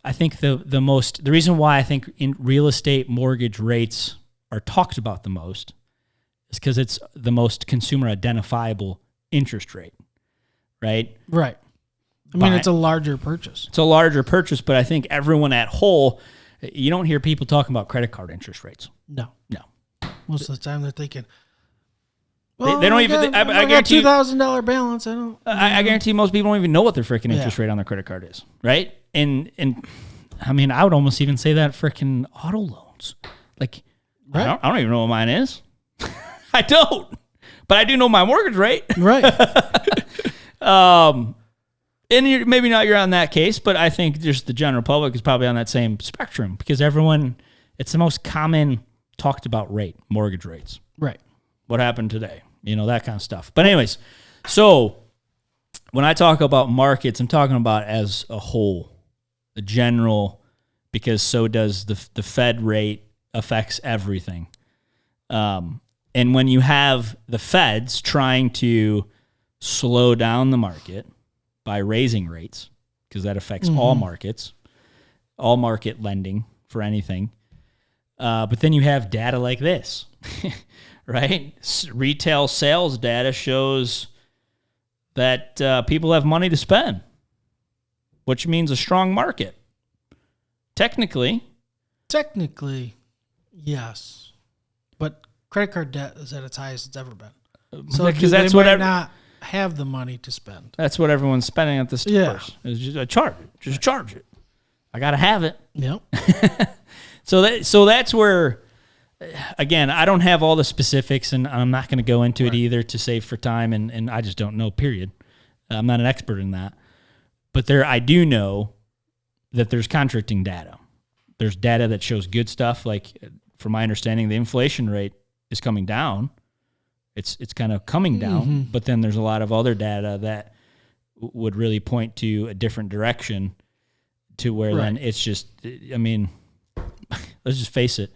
B: I think the reason why I think in real estate mortgage rates are talked about the most is because it's the most consumer identifiable interest rate, right?
C: Right. I mean, it's a larger purchase.
B: It's a larger purchase, but I think everyone at whole, you don't hear people talking about credit card interest rates.
C: No.
B: No.
C: Most of the time they're thinking,
B: They don't even. I
C: got
B: guarantee you,
C: $2,000 balance. I don't.
B: I guarantee most people don't even know what their freaking interest rate on their credit card is, right? And I mean, I would almost even say that freaking auto loans. Like,
C: Right.
B: I don't even know what mine is. I don't, but I do know my mortgage rate.
C: Right.
B: And maybe not you're on that case, but I think just the general public is probably on that same spectrum, because it's the most common talked about rate, mortgage rates.
C: Right.
B: What happened today? That kind of stuff. But anyways, so when I talk about markets, I'm talking about as a whole, the general, because so does the Fed rate affects everything. And when you have the Feds trying to slow down the market by raising rates, because that affects all markets, all market lending for anything. But then you have data like this, right? Retail sales data shows that people have money to spend, which means a strong market. Technically,
C: yes. But credit card debt is at its highest it's ever been. So
B: because
C: they might not have the money to spend.
B: That's what everyone's spending at the stores. It's just a charge it. Just charge it. I gotta have it.
C: Yep.
B: So that's where, again, I don't have all the specifics, and I'm not going to go into it either to save for time, and I just don't know. Period. I'm not an expert in that, but I do know that there's contradicting data. There's data that shows good stuff, like from my understanding, the inflation rate is coming down. It's kind of coming down, but then there's a lot of other data that would really point to a different direction, to where then it's just, I mean, let's just face it.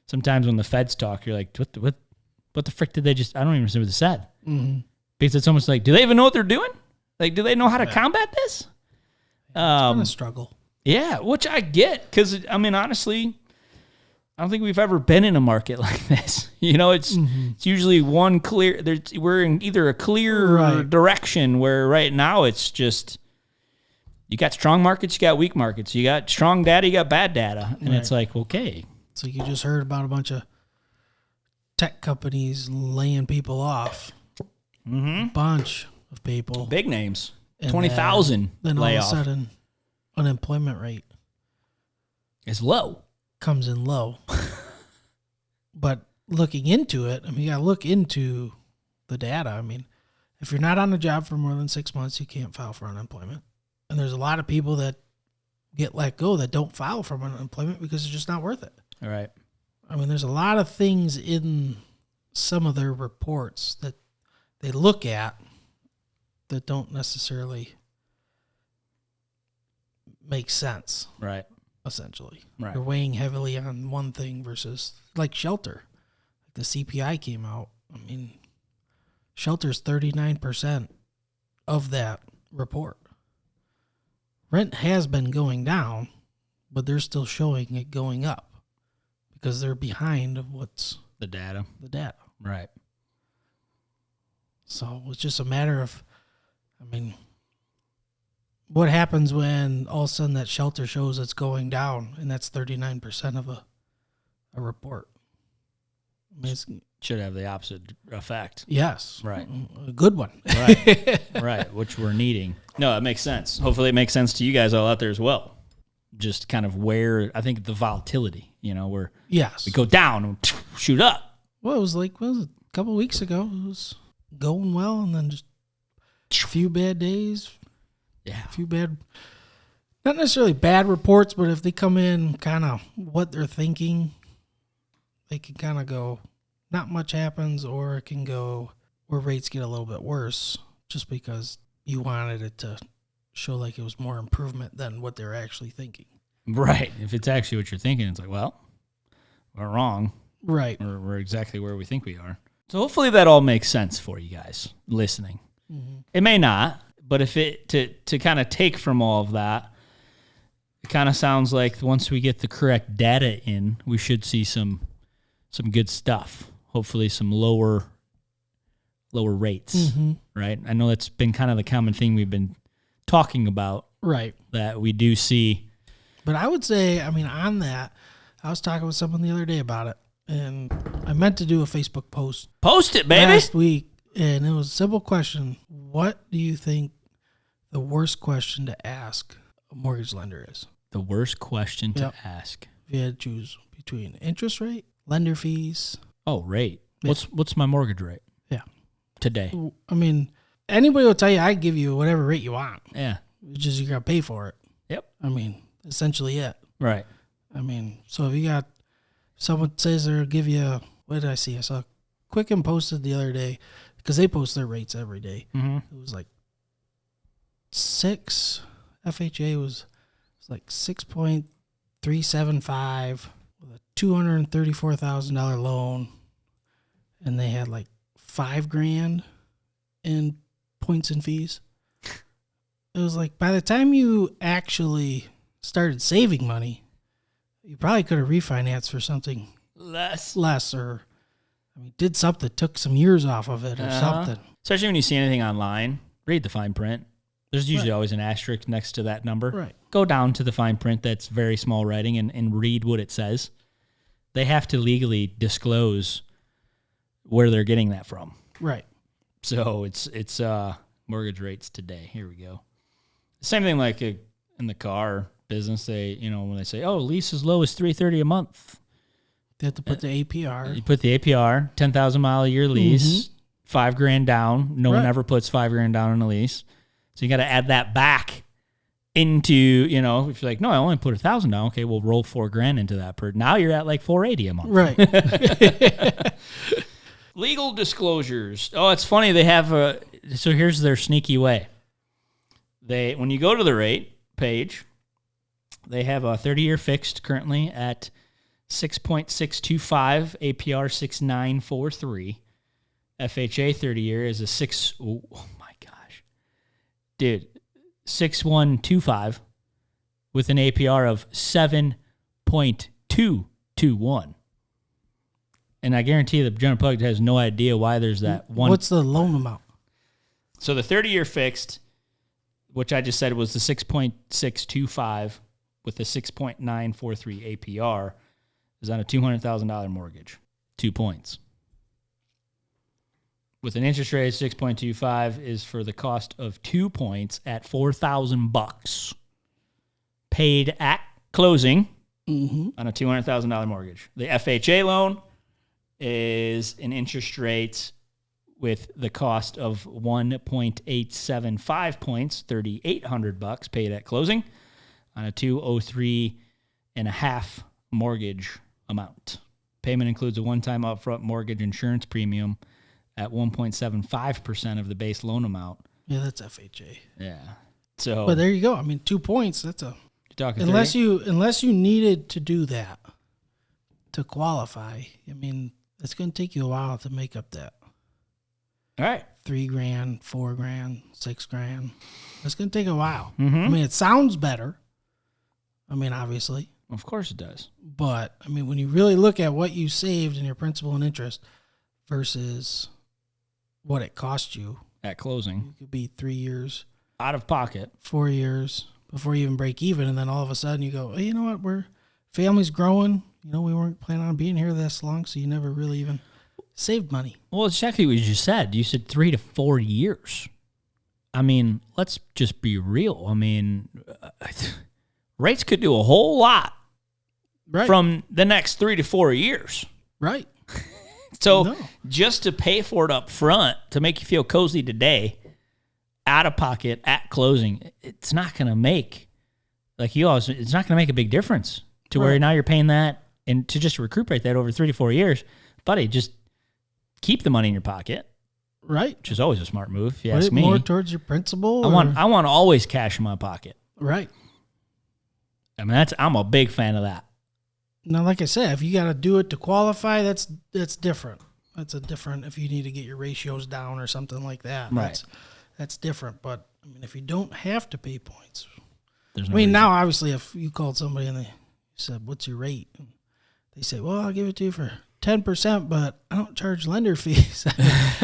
B: Sometimes when the feds talk, you're like, what the frick did they just, I don't even remember what they said. Mm-hmm. Because it's almost like, do they even know what they're doing? Like, do they know how to combat this?
C: It's been a struggle.
B: Yeah, which I get, because, I mean, honestly, I don't think we've ever been in a market like this. It's usually one clear, we're in either a clear direction, where right now it's just, you got strong markets, you got weak markets. You got strong data, you got bad data. And it's like, okay.
C: So you just heard about a bunch of tech companies laying people off. A bunch of people.
B: Big names.
C: And
B: 20,000
C: then all
B: layoff.
C: of a sudden, unemployment rate
B: is low.
C: Comes in low. But looking into it, I mean, you got to look into the data. I mean, if you're not on a job for more than 6 months, you can't file for unemployment. And there's a lot of people that get let go that don't file for unemployment because it's just not worth it.
B: All right.
C: I mean, there's a lot of things in some of their reports that they look at that don't necessarily make sense.
B: Right.
C: Essentially.
B: Right.
C: They're weighing heavily on one thing versus, like shelter. The CPI came out. I mean, shelter's 39% of that report. Rent has been going down, but they're still showing it going up because they're behind of what's
B: the data. Right.
C: So it's just a matter of, I mean, what happens when all of a sudden that shelter shows it's going down, and that's 39% of a report? I mean,
B: Should have the opposite effect.
C: yes.
B: Right.
C: A good one.
B: Right. Right. Which we're needing. No, it makes sense. Hopefully it makes sense to you guys all out there as well. Just kind of where, I think the volatility, where
C: Yes.
B: we go down and shoot up.
C: Well, it was like, what was it, a couple of weeks ago? It was going well, and then just a few bad days.
B: Yeah.
C: A few bad, not necessarily bad reports, but if they come in kind of what they're thinking, they can kind of go, not much happens, or it can go where rates get a little bit worse just because you wanted it to show like it was more improvement than what they're actually thinking.
B: Right. If it's actually what you're thinking, it's like, well, we're wrong.
C: Right.
B: We're exactly where we think we are. So hopefully that all makes sense for you guys listening.
C: Mm-hmm.
B: It may not, but if it to kind of take from all of that, it kind of sounds like once we get the correct data in, we should see some good stuff. Hopefully some lower rates,
C: Mm-hmm.
B: right? I know that's been kind of the common thing we've been talking about,
C: Right.
B: that we do see.
C: But I would say, I mean, on that, I was talking with someone the other day about it, and I meant to do a Facebook post
B: Post it, baby.
C: last week, and it was a simple question. What do you think the worst question to ask a mortgage lender is?
B: The worst question to
C: Yep.
B: ask.
C: If you had to choose between interest rate, lender fees.
B: Oh, rate.
C: Yeah.
B: What's my mortgage rate
C: Yeah.
B: today?
C: I mean, anybody will tell you I'd give you whatever rate you want.
B: Yeah.
C: It's just you're going to pay for it.
B: Yep.
C: I mean, essentially it.
B: Right.
C: I mean, so if you got someone says they'll give you, what did I see? I saw Quicken posted the other day because they post their rates every day.
B: Mm-hmm.
C: It was like 6 FHA was like 6.375 with a $234,000 loan, and they had like $5,000 in points and fees. It was like by the time you actually started saving money, you probably could have refinanced for something
B: Less.
C: or I mean, did something, took some years off of it or something.
B: Especially when you see anything online, read the fine print. There's usually always an asterisk next to that number.
C: Right.
B: Go down to the fine print that's very small writing and read what it says. They have to legally disclose where they're getting that from.
C: Right.
B: So it's mortgage rates today. Here we go. Same thing like in the car business. They when they say, oh, lease as low as $330 a month.
C: They have to put the APR.
B: You put the APR, 10,000 mile a year lease, $5,000 down. No one
C: Right.
B: ever puts $5,000 down in a lease. So you got to add that back into, if you're like, no, I only put 1,000 down. Okay, we'll roll $4,000 into that per. Now you're at like $480 a month.
C: Right.
B: Legal disclosures. Oh, it's funny. They have so here's their sneaky way. When you go to the rate page, they have a 30-year fixed currently at 6.625, APR 6943. FHA 30-year is a 6125 with an APR of 7.221. And I guarantee the general public has no idea why there's that one.
C: What's the loan amount?
B: So the 30-year fixed, which I just said was the 6.625 with the 6.943 APR, is on a $200,000 mortgage. 2 points. With an interest rate of 6.25 is for the cost of 2 points at $4,000 paid at closing on a $200,000 mortgage. The FHA loan is an interest rate with the cost of 1.875 points, $3,800 paid at closing on a 203.5 mortgage amount. Payment includes a one-time upfront mortgage insurance premium at 1.75% of the base loan amount.
C: Yeah, that's FHA.
B: Yeah. So,
C: But there you go. I mean, 2 points. That's a
B: you're talking
C: unless
B: 30?
C: you needed to do that to qualify. I mean, it's going to take you a while to make up that
B: All right.
C: $3,000, $4,000, $6,000. It's going to take a while.
B: Mm-hmm.
C: I mean, it sounds better. I mean, obviously,
B: Of course it does.
C: but I mean, when you really look at what you saved in your principal and interest versus what it cost you,
B: At closing.
C: it could be 3 years,
B: Out of pocket.
C: 4 years before you even break even, and then all of a sudden you go, hey, you know what? Family's growing. we weren't planning on being here this long, so you never really even saved money.
B: Well, it's exactly what you just said. You said 3 to 4 years. I mean, let's just be real. I mean, rates could do a whole lot from the next 3 to 4 years.
C: Right.
B: So just to pay for it up front, to make you feel cozy today, out of pocket, at closing, it's not going to make, it's not going to make a big difference to where now you're paying that, and to just recuperate that over 3 to 4 years, buddy, just keep the money in your pocket.
C: Right.
B: Which is always a smart move, if you
C: Put
B: ask
C: it
B: me.
C: more towards your principal.
B: I want always cash in my pocket.
C: Right.
B: I mean, I'm a big fan of that.
C: Now, like I said, if you got to do it to qualify, that's different. That's a different, if you need to get your ratios down or something like that.
B: Right.
C: That's different. But, I mean, if you don't have to pay points.
B: There's no
C: I mean,
B: reason.
C: now, obviously, if you called somebody and they said, what's your rate? And they say, well, I'll give it to you for 10%, but I don't charge lender fees.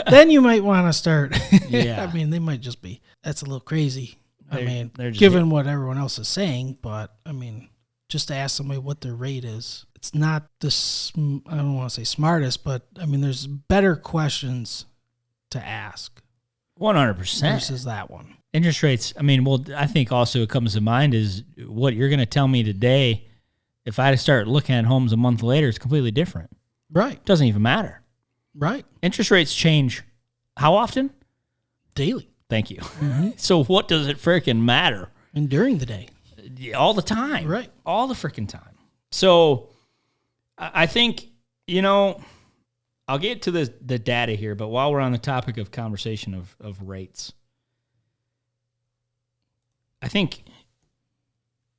C: Then you might want to start.
B: Yeah.
C: I mean, they might just be, that's a little crazy.
B: They're just
C: Given what everyone else is saying, but, I mean, just to ask somebody what their rate is. It's not I don't want to say smartest, but I mean, there's better questions to ask
B: 100%.
C: versus that one.
B: Interest rates, I mean, well, I think also it comes to mind is what you're going to tell me today. If I start looking at homes a month later, it's completely different.
C: Right.
B: It doesn't even matter.
C: Right.
B: Interest rates change how often?
C: Daily.
B: Thank you. So what does it freaking matter?
C: And during the day.
B: All the time.
C: Right.
B: All the freaking time. So I think, I'll get to the data here, but while we're on the topic of conversation of rates, I think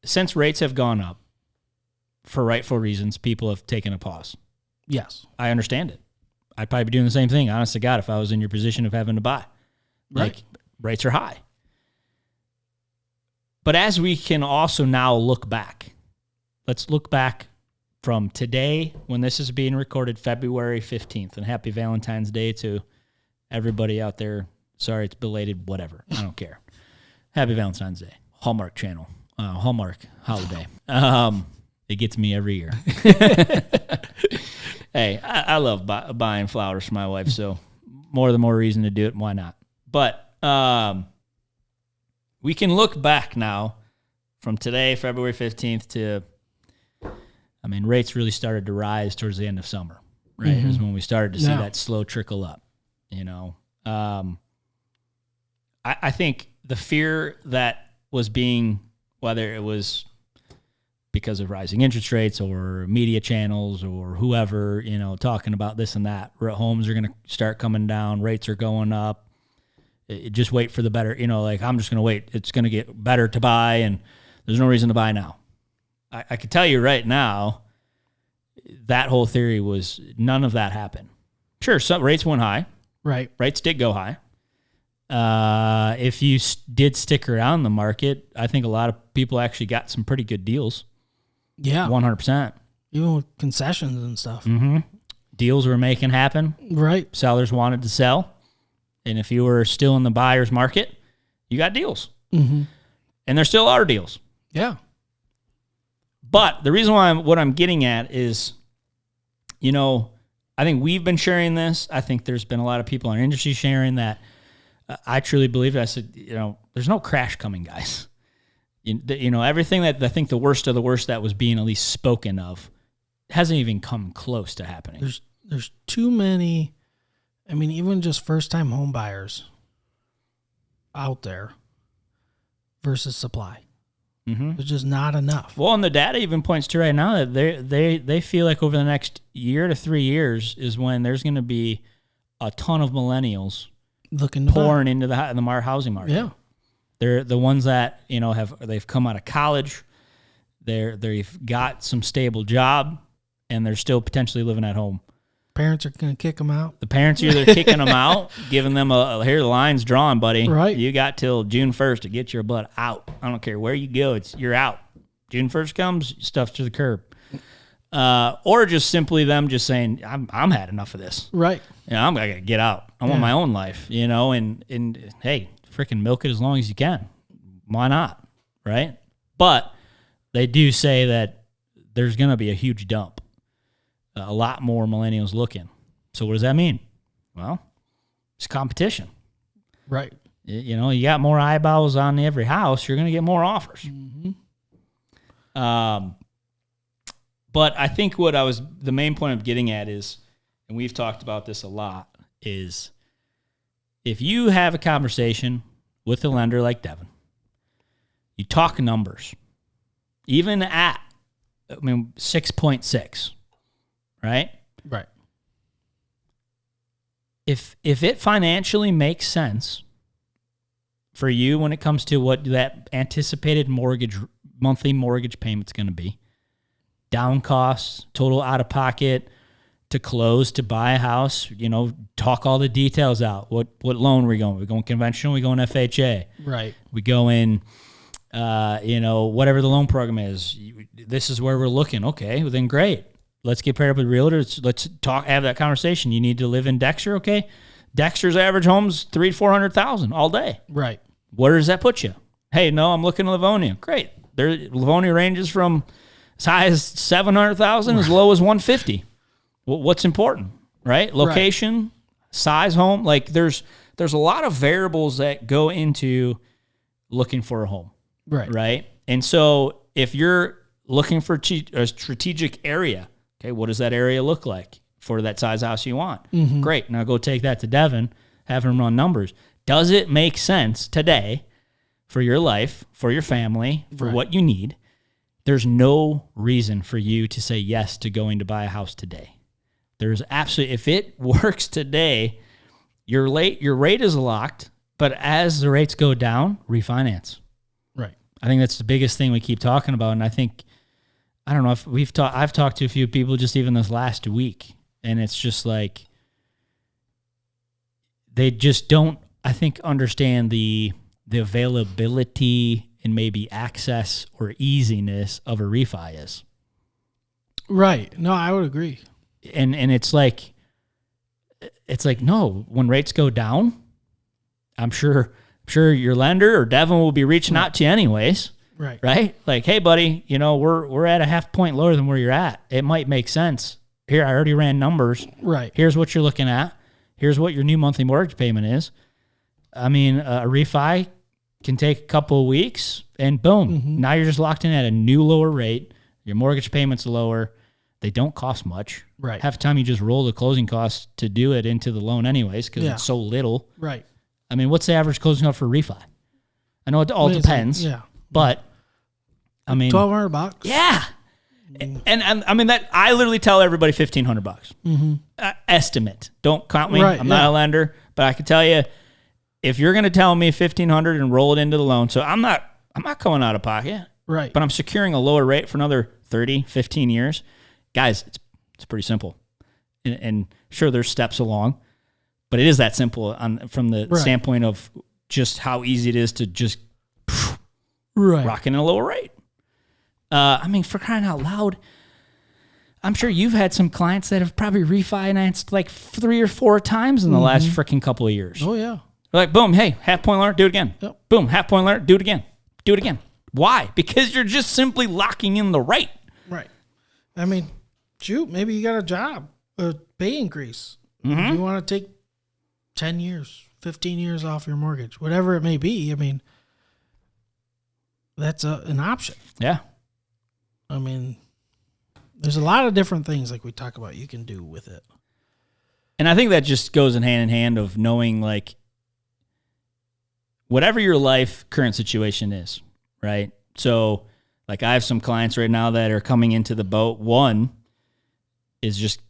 B: since rates have gone up for rightful reasons, people have taken a pause.
C: Yes.
B: I understand it. I'd probably be doing the same thing, honest to God, if I was in your position of having to buy.
C: Right.
B: Like, rates are high. But as we can also now look back, let's look back from today when this is being recorded, February 15th, and happy Valentine's Day to everybody out there. Sorry, it's belated, whatever. I don't care. Happy Valentine's Day. Hallmark Channel. Hallmark holiday. It gets me every year. Hey, I love buying flowers for my wife, so the more reason to do it, why not? But we can look back now from today, February 15th, to, I mean, rates really started to rise towards the end of summer, right? It was when we started to see that slow trickle up, I think the fear that was being, whether it was because of rising interest rates or media channels or whoever, talking about this and that, homes are going to start coming down, rates are going up. Just wait for the better, I'm just going to wait. It's going to get better to buy, and there's no reason to buy now. I can tell you right now, that whole theory was none of that happened. Sure, some rates went high.
C: Right.
B: Rates did go high. If you did stick around the market, I think a lot of people actually got some pretty good deals.
C: Yeah.
B: 100%.
C: Even with concessions and stuff.
B: Mm-hmm. Deals were making happen.
C: Right.
B: Sellers wanted to sell. And if you were still in the buyer's market, you got deals.
C: Mm-hmm.
B: And there still are deals.
C: Yeah.
B: But the reason why what I'm getting at is, I think we've been sharing this. I think there's been a lot of people in our industry sharing that. I truly believe it. I said, there's no crash coming, guys. Everything that I think the worst of the worst that was being at least spoken of hasn't even come close to happening.
C: There's too many. I mean, even just first-time home buyers out there versus supply.
B: Mm-hmm.
C: There's just not enough.
B: Well, and the data even points to right now that they feel like over the next year to 3 years is when there's going to be a ton of millennials
C: looking to
B: pouring into the housing market.
C: Yeah,
B: they're the ones that they've come out of college, they've got some stable job, and they're still potentially living at home.
C: Parents are going to kick them out.
B: The parents are either kicking them out, giving them here the line's drawn, buddy.
C: Right.
B: You got till June 1st to get your butt out. I don't care where you go, you're out. June 1st comes, stuff's to the curb. Or just simply them just saying, I'm had enough of this.
C: Right.
B: I'm gonna get out. I want my own life, and hey, freaking milk it as long as you can. Why not? Right? But they do say that there's gonna be a huge dump a lot more millennials looking. So what does that mean? Well, it's competition.
C: Right.
B: You know, you got more eyeballs on every house, you're going to get more offers.
C: Mm-hmm.
B: But I think the main point I'm getting at is, and we've talked about this a lot, is if you have a conversation with a lender like Devon, you talk numbers, even at, 6.6, right?
C: Right.
B: If it financially makes sense for you when it comes to what that anticipated monthly mortgage payment's going to be, down costs, total out of pocket to close, to buy a house, talk all the details out. What loan are we going? We're going conventional, we going FHA.
C: Right.
B: We go in, whatever the loan program is. This is where we're looking. Okay, well then great. Let's get paired up with realtors. Let's have that conversation. You need to live in Dexter, okay? Dexter's average home's $300,000 to $400,000 all day.
C: Right.
B: Where does that put you? Hey, no, I'm looking at Livonia. Great. Livonia ranges from as high as $700,000 as low as $150,000. Well, what's important, right? Location, size, home. Like there's a lot of variables that go into looking for a home, right? And so if you're looking for a strategic area, okay, what does that area look like for that size house you want?
C: Mm-hmm.
B: Great. Now go take that to Devon, have him run numbers. Does it make sense today for your life, for your family, for what you need? There's no reason for you to say yes to going to buy a house today. There's absolutely, if it works today, your rate is locked, but as the rates go down, refinance.
C: Right.
B: I think that's the biggest thing we keep talking about. And I think, I don't know if I've talked to a few people just even this last week, and it's just like, they just don't, I think, understand the availability and maybe access or easiness of a refi is.
C: Right. No, I would agree.
B: And it's like, no, when rates go down, I'm sure your lender or Devon will be reaching out to you anyways. Right? Like, hey buddy, we're at a half point lower than where you're at. It might make sense. Here, I already ran numbers.
C: Right.
B: Here's what you're looking at. Here's what your new monthly mortgage payment is. I mean, a refi can take a couple of weeks and boom, now you're just locked in at a new lower rate. Your mortgage payment's lower. They don't cost much.
C: Right.
B: Half the time you just roll the closing costs to do it into the loan anyways because it's so little.
C: Right.
B: I mean, what's the average closing cost for refi? I know it all depends. But I mean,
C: $1,200.
B: Yeah. And I mean that I literally tell everybody $1,500 estimate. Don't count me. I'm not a lender, but I can tell you if you're going to tell me $1,500 and roll it into the loan. So I'm not going out of pocket.
C: Right.
B: But I'm securing a lower rate for another 30, 15 years. Guys, it's pretty simple. And sure, there's steps along, but it is that simple from the standpoint of just how easy it is to just rock in a lower rate. I mean, for crying out loud, I'm sure you've had some clients that have probably refinanced like 3 or 4 times in the last freaking couple of years.
C: Oh, yeah.
B: They're like, boom, hey, half point lower, do it again.
C: Yep.
B: Boom, half point lower, do it again. Do it again. Why? Because you're just simply locking in the rate.
C: Right. I mean, shoot, maybe you got a job, a pay increase. You want to take 10 years, 15 years off your mortgage, whatever it may be. I mean, that's an option.
B: Yeah.
C: I mean, there's a lot of different things like we talk about you can do with it.
B: And I think that just goes in hand of knowing like whatever your life current situation is, right? So like I have some clients right now that are coming into the boat. One is just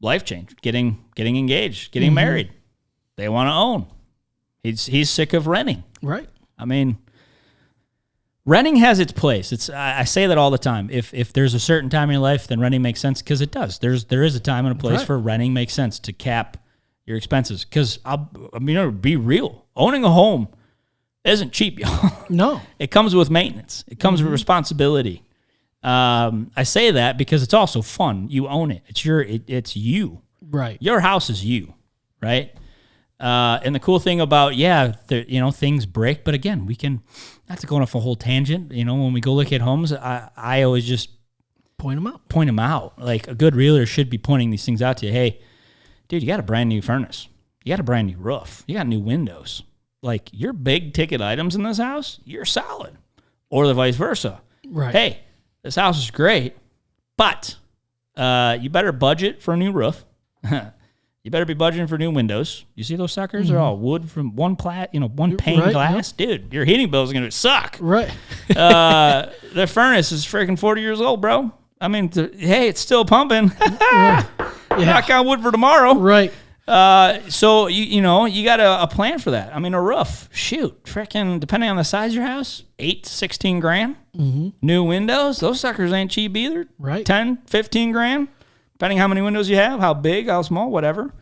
B: life change, getting engaged, getting married. They want to own. He's sick of renting.
C: Right.
B: I mean, renting has its place. I say that all the time. If there's a certain time in your life, then renting makes sense because it does. There is a time and a place for renting makes sense to cap your expenses. Because be real, owning a home isn't cheap, y'all.
C: No,
B: it comes with maintenance. It comes with responsibility. I say that because it's also fun. You own it. It's you.
C: Right.
B: Your house is you. Right. And the cool thing about things break, but again, we can. Not to go off a whole tangent, when we go look at homes, I always just
C: Point them out.
B: Point them out. Like, a good realtor should be pointing these things out to you. Hey, dude, you got a brand new furnace. You got a brand new roof. You got new windows. Like, your big ticket items in this house, you're solid. Or the vice versa.
C: Right.
B: Hey, this house is great, but you better budget for a new roof. You better be budgeting for new windows. You see those suckers? They're all wood from one pane glass.
C: Yep.
B: Dude, your heating bill is going to suck.
C: Right.
B: The furnace is freaking 40 years old, bro. I mean, hey, it's still pumping. Knock on wood for tomorrow.
C: Right.
B: So you got a plan for that. I mean, a roof, shoot, freaking, depending on the size of your house, 8 to 16 grand. Mm-hmm. New windows, those suckers ain't cheap either.
C: Right.
B: 10, 15 grand, depending how many windows you have, how big, how small, whatever.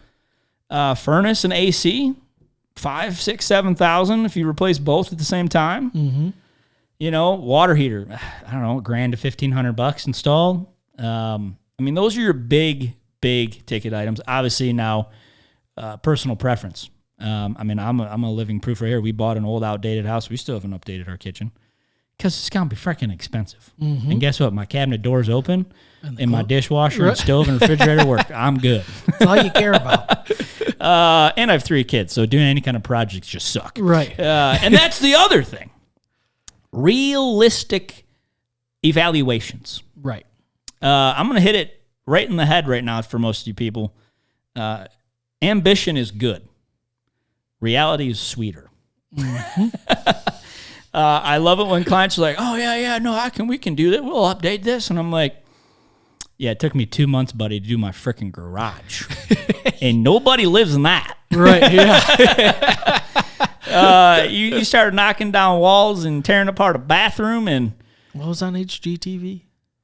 B: Furnace and AC, 5, 6, 7,000 if you replace both at the same time. Mm-hmm. Water heater, I don't know, $1,000 to $1,500 installed. I mean, those are your big ticket items. Obviously now, personal preference. I mean, I'm a living proof right here. We bought an old, outdated house. We still haven't updated our kitchen because it's gonna be freaking expensive. Mm-hmm. And guess what? My cabinet door's open, and my dishwasher and stove and refrigerator work. I'm good.
C: That's all you care about.
B: And I have 3 kids, so doing any kind of projects just suck.
C: Right.
B: And that's the other thing. Realistic evaluations.
C: Right.
B: I'm gonna hit it right in the head right now for most of you people. Ambition is good. Reality is sweeter. Mm-hmm. I love it when clients are like, "Oh yeah, no, we can do that. We'll update this," and I'm like, "Yeah, it took me 2 months, buddy, to do my freaking garage, and nobody lives in that."
C: Right. Yeah.
B: You started knocking down walls and tearing apart a bathroom, and
C: what was on HGTV?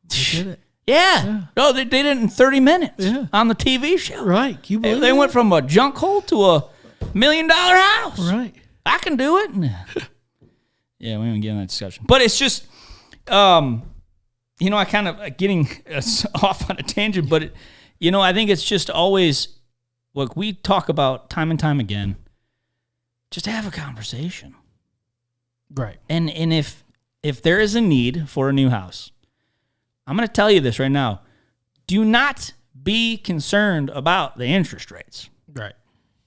C: They did it.
B: Yeah. Oh, they did it in 30 minutes on the TV show.
C: Right. Can you believe
B: they went from a junk hole to a $1 million house.
C: Right.
B: I can do it. Yeah, we won't get in that discussion. But it's just, I kind of getting off on a tangent, but, I think it's just always, like we talk about time and time again, just have a conversation.
C: Right.
B: And if there is a need for a new house, I'm going to tell you this right now. Do not be concerned about the interest rates.
C: Right.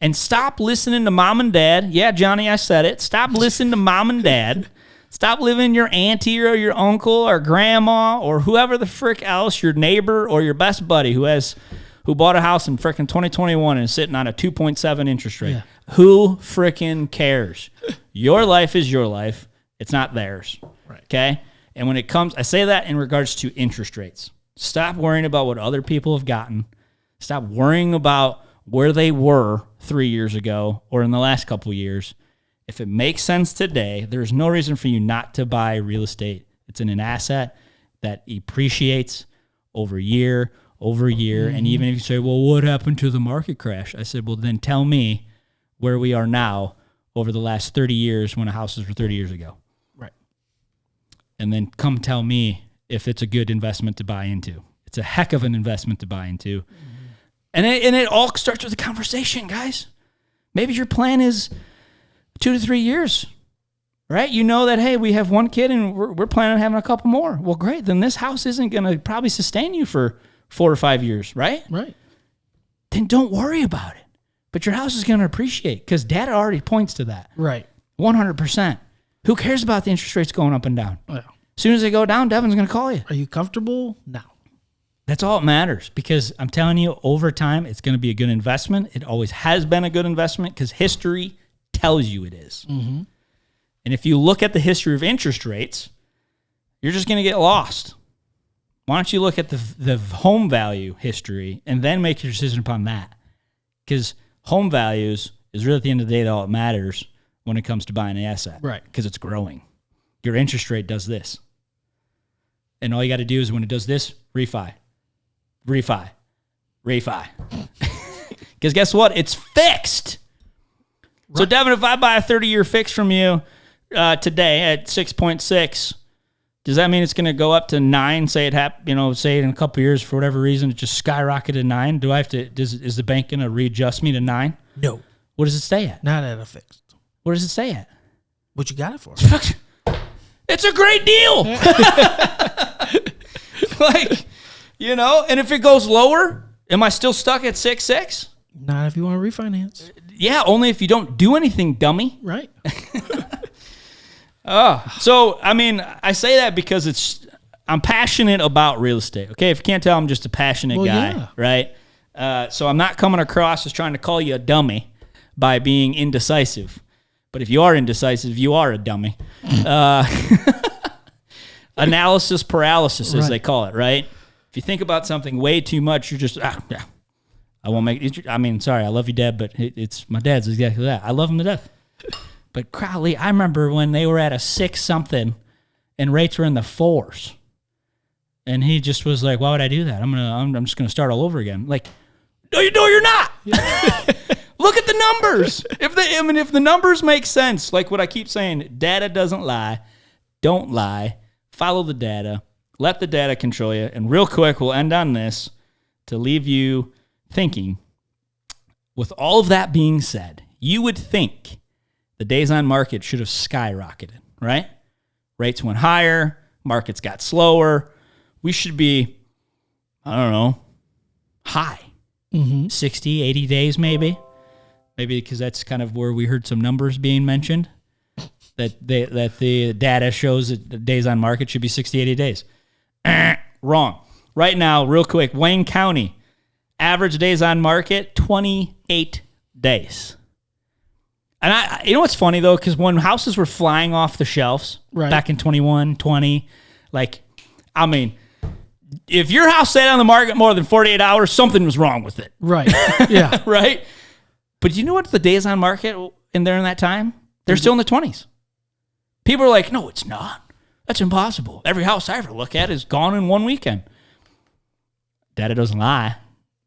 B: And stop listening to mom and dad. Yeah, Johnny, I said it. Stop listening to mom and dad. Stop living your auntie or your uncle or grandma or whoever the frick else, your neighbor or your best buddy who bought a house in frickin' 2021 and is sitting on a 2.7 interest rate. Yeah. Who frickin' cares? Your life is your life. It's not theirs.
C: Right.
B: Okay? And when it comes, I say that in regards to interest rates. Stop worrying about what other people have gotten. Stop worrying about where they were 3 years ago or in the last couple of years. If it makes sense today, there's no reason for you not to buy real estate. It's an asset that appreciates over year. Mm-hmm. And even if you say, well, what happened to the market crash? I said, well, then tell me where we are now over the last 30 years when a house was for 30 years ago.
C: Right.
B: And then come tell me if it's a good investment to buy into. It's a heck of an investment to buy into. Mm-hmm. And it all starts with a conversation, guys. Maybe your plan is 2 to 3 years, right? You know that, hey, we have one kid and we're planning on having a couple more. Well, great. Then this house isn't going to probably sustain you for 4 or 5 years, right?
C: Right.
B: Then don't worry about it. But your house is going to appreciate because data already points to that.
C: Right.
B: 100%. Who cares about the interest rates going up and down?
C: Well,
B: as soon as they go down, Devon's going to call you.
C: Are you comfortable? No.
B: That's all that matters because I'm telling you, over time, it's going to be a good investment. It always has been a good investment because history tells you it is. Mm-hmm. And if you look at the history of interest rates, you're just going to get lost. Why don't you look at the home value history and then make your decision upon that? Because home values is really at the end of the day all that matters when it comes to buying an asset.
C: Right.
B: Because it's growing. Your interest rate does this. And all you got to do is when it does this, refi. Because guess what? It's fixed. Right. So, Devon, if I buy a 30-year fix from you today at 6.6, does that mean it's going to go up to 9? Say it say in a couple of years for whatever reason it just skyrocketed to 9. Do I have to? Is the bank going to readjust me to 9?
C: No.
B: What does it stay at?
C: Not at a fixed.
B: What does it stay at?
C: What you got it for?
B: It's a great deal. Like You know, and if it goes lower, am I still stuck at 6.6?
C: Not if you want to refinance.
B: Yeah, only if you don't do anything, dummy.
C: Right.
B: So, I mean, I say that because I'm passionate about real estate. Okay, if you can't tell, I'm just a passionate guy,
C: yeah.
B: right? So I'm not coming across as trying to call you a dummy by being indecisive. But if you are indecisive, you are a dummy. Analysis paralysis, as they call it, right? If you think about something way too much, you're just, yeah, I won't make it. I mean, sorry, I love you, Dad, but it's my dad's exactly that. I love him to death. But Crowley, I remember when they were at a 6-something and rates were in the 4s. And he just was like, why would I do that? I'm just gonna start all over again. Like, no, you're not. Look at the numbers. If the numbers make sense, like what I keep saying, data doesn't lie. Don't lie. Follow the data. Let the data control you. And real quick, we'll end on this to leave you thinking. With all of that being said, you would think the days on market should have skyrocketed, right? Rates went higher. Markets got slower. We should be, I don't know, high. 60, 80 days maybe. Maybe because that's kind of where we heard some numbers being mentioned. That the data shows that the days on market should be 60, 80 days. Wrong. Right now, real quick, Wayne County, average days on market, 28 days. And you know what's funny, though? Because when houses were flying off the shelves back in 21, 20, like, I mean, if your house sat on the market more than 48 hours, something was wrong with it.
C: Right. Yeah.
B: Right? But you know what the days on market in that time? They're still in the 20s. People are like, no, it's not. That's impossible. Every house I ever look at is gone in one weekend. Data doesn't lie.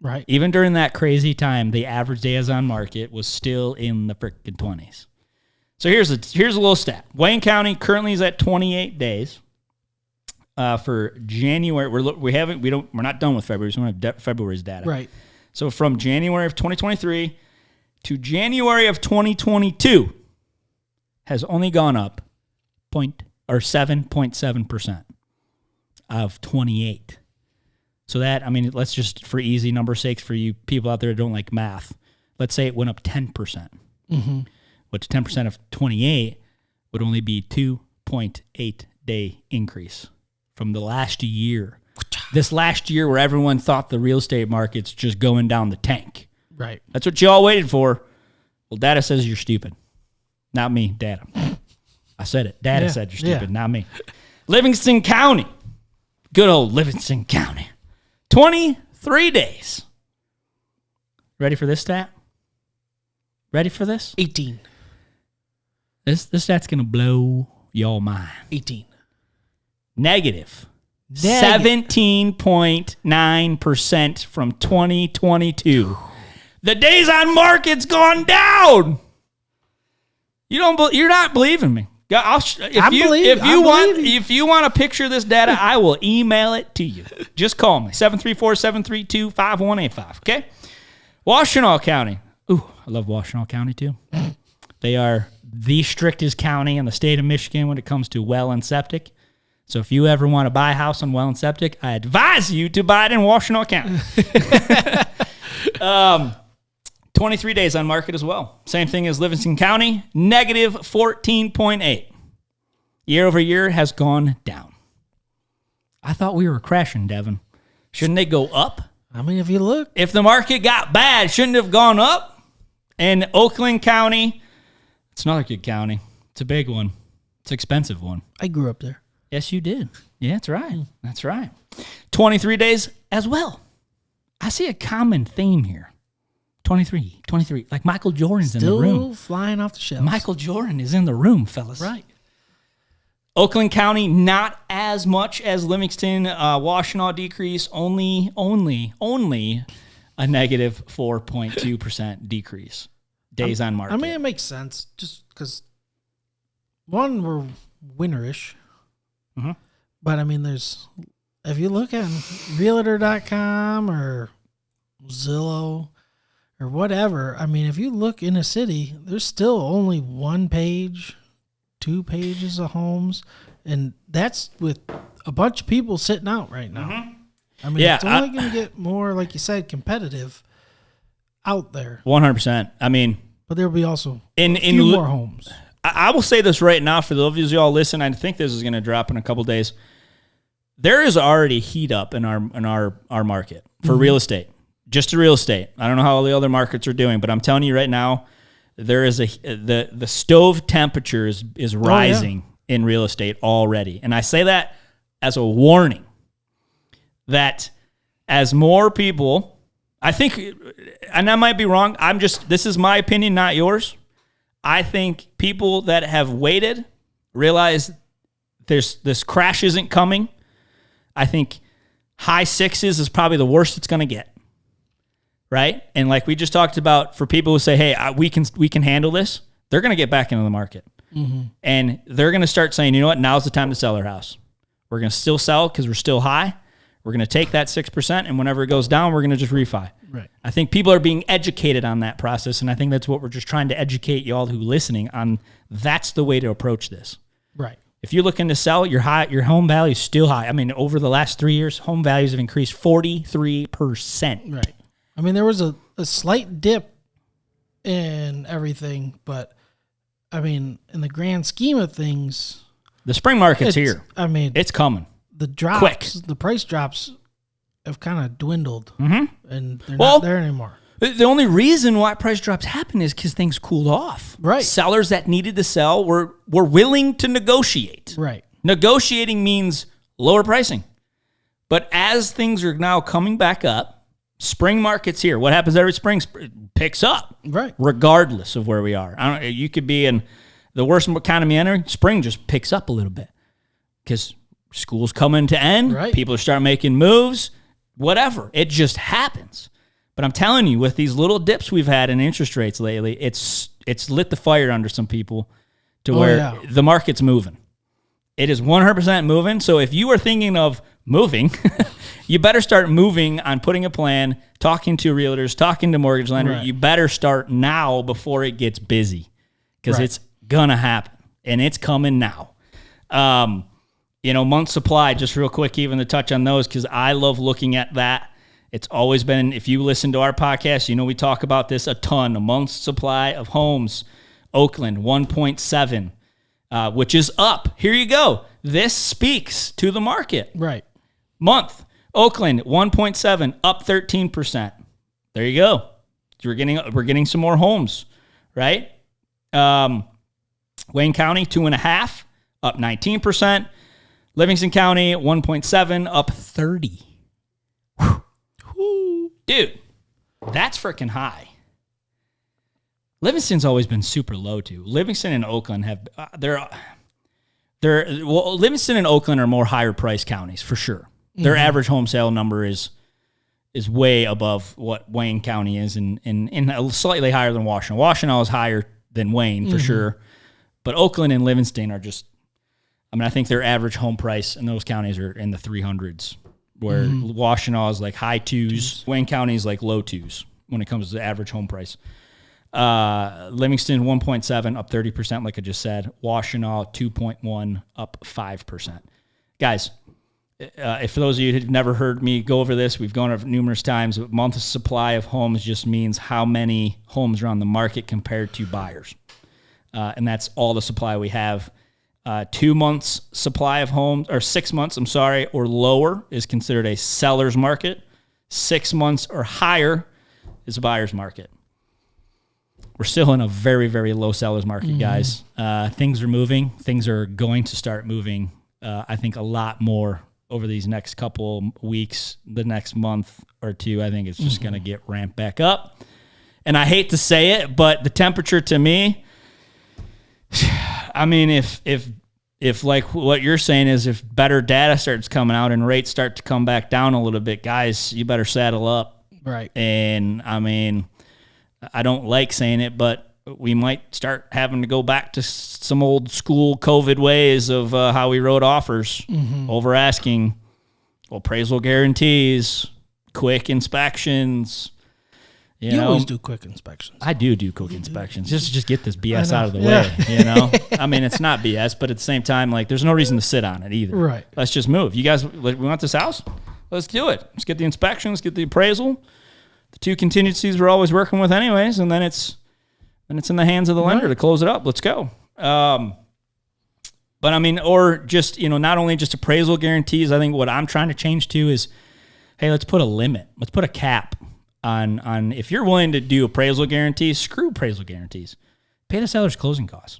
C: Right.
B: Even during that crazy time, the average days on market was still in the freaking 20s. So here's a little stat. Wayne County currently is at 28 days for January. We're not done with February. So we don't have February's data.
C: Right.
B: So from January of 2023 to January of 2022 has only gone up 7.7% of 28. So that, I mean, let's just, for easy number sakes, for you people out there that don't like math, let's say it went up 10%. Mm-hmm. Which 10% of 28 would only be 2.8 day increase from the last year. This last year where everyone thought the real estate market's just going down the tank.
C: Right.
B: That's what you all waited for. Well, data says you're stupid. Not me, data. I said it. Data said you're stupid, not me. Livingston County. Good old Livingston County. 23 days. Ready for this stat? Ready for this?
C: 18.
B: This stat's going to blow your mind.
C: 18.
B: Negative 17.9% from 2022. The days on market's gone down. You're not believing me. If you want to picture this data, I will email it to you. Just call me 734-732-5185. Okay. Washtenaw County. Ooh, I love Washtenaw County too. They are the strictest county in the state of Michigan when it comes to well and septic. So if you ever want to buy a house on well and septic, I advise you to buy it in Washtenaw County. 23 days on market as well. Same thing as Livingston County, negative 14.8. Year over year has gone down. I thought we were crashing, Devon. Shouldn't they go up?
C: I mean, if you look.
B: If the market got bad, shouldn't it have gone up? And Oakland County, it's another good county. It's a big one. It's an expensive one.
C: I grew up there.
B: Yes, you did. Yeah, that's right. That's right. 23 days as well. I see a common theme here. 23. Like Michael Jordan's in the room.
C: Still flying off the shelves.
B: Michael Jordan is in the room, fellas.
C: Right.
B: Oakland County, not as much as Livingston. Washtenaw decrease, only a negative 4.2% decrease. Days on market.
C: I mean, it makes sense just because, one, we're winterish.
B: Mm-hmm.
C: But, I mean, if you look at Realtor.com or Zillow or whatever, I mean, if you look in a city, there's still only 1 page, 2 pages of homes, and that's with a bunch of people sitting out right now.
B: Mm-hmm.
C: I mean, it's only going to get more, like you said, competitive out there.
B: 100%. I mean,
C: but there'll be also
B: a
C: few more homes.
B: I will say this right now for those of you all listen. I think this is going to drop in a couple days. There is already heat up in our market for real estate, just to real estate. I don't know how all the other markets are doing, but I'm telling you right now, there is the stove temperature is rising in real estate already, and I say that as a warning that as more people, I think, and I might be wrong. This is my opinion, not yours. I think people that have waited realize this crash isn't coming. I think high sixes is probably the worst it's going to get, right? And like we just talked about, for people who say, "Hey, we can handle this," they're going to get back into the market, and they're going to start saying, "You know what? Now's the time to sell their house. We're going to still sell because we're still high. We're going to take that 6%, and whenever it goes down, we're going to just refi."
C: Right.
B: I think people are being educated on that process, and I think that's what we're just trying to educate you all who are listening on. That's the way to approach this.
C: Right.
B: If you're looking to sell, your home value is still high. I mean, over the last 3 years, home values have increased 43%.
C: Right. I mean, there was a slight dip in everything, but I mean, in the grand scheme of things,
B: the spring market's here.
C: I mean,
B: it's coming.
C: The drops,
B: quick.
C: The price drops have kind of dwindled, and they're
B: Well,
C: not there anymore.
B: The only reason why price drops happen is because things cooled off.
C: Right.
B: Sellers that needed to sell were willing to negotiate.
C: Right.
B: Negotiating means lower pricing. But as things are now coming back up, spring market's here. What happens every spring? It picks up.
C: Right.
B: Regardless of where we are. You could be in the worst economy entering, spring just picks up a little bit. Because school's coming to end.
C: Right.
B: People are starting making moves. Whatever. It just happens. But I'm telling you, with these little dips we've had in interest rates lately, it's lit the fire under some people to where the market's moving. It is 100% moving. So if you are thinking of moving, you better start moving on putting a plan, talking to realtors, talking to mortgage lenders.
C: Right.
B: You better start now before it gets busy, because it's going to happen, and it's coming now. Month supply, just real quick, even to touch on those, because I love looking at that. It's always been, if you listen to our podcast, we talk about this a ton. A month's supply of homes, Oakland, 1.7, which is up. Here you go. This speaks to the market.
C: Right.
B: Month, Oakland, 1.7, up 13%. There you go. We're getting some more homes, right? Wayne County, 2.5, up 19%. Livingston County, 1.7, up 30. Dude, that's freaking high. Livingston's always been super low too. Livingston and Oakland have Livingston and Oakland are more higher price counties for sure. Their average home sale number is way above what Wayne County is, and slightly higher than Washington. Washington is higher than Wayne for sure, but Oakland and Livingston are just. I mean, I think their average home price in those counties are in the 300s. Where Washtenaw is like high twos. Wayne County is like low twos when it comes to the average home price. Livingston, 1.7, up 30%, like I just said. Washtenaw, 2.1, up 5%. Guys, if for those of you who've never heard me go over this, we've gone over it numerous times, but month's supply of homes just means how many homes are on the market compared to buyers. And that's all the supply we have. 2 months supply of homes, or 6 months, or lower is considered a seller's market. 6 months or higher is a buyer's market. We're still in a very, very low seller's market, guys. Things are moving. Things are going to start moving, I think, a lot more over these next couple weeks, the next month or two. I think it's just going to get ramped back up. And I hate to say it, but the temperature to me, I mean, if like what you're saying is if better data starts coming out and rates start to come back down a little bit, guys, you better saddle up.
C: Right.
B: And I mean, I don't like saying it, but we might start having to go back to some old school COVID ways of how we wrote offers, over asking, appraisal guarantees, quick inspections.
C: You always do quick inspections.
B: I do quick inspections just get this BS out of the way, I mean, it's not BS, but at the same time, like, there's no reason to sit on it either.
C: Right.
B: Let's just move. You guys, we want this house? let's do it. Let's get the inspection. Let's get the appraisal. The 2 contingencies we're always working with anyways, and then it's in the hands of the lender to close it up. Let's go. But I mean, or just, not only just appraisal guarantees, I think what I'm trying to change to is, hey, let's put a limit. Let's put a cap on if you're willing to do appraisal guarantees, screw appraisal guarantees. Pay the seller's closing costs.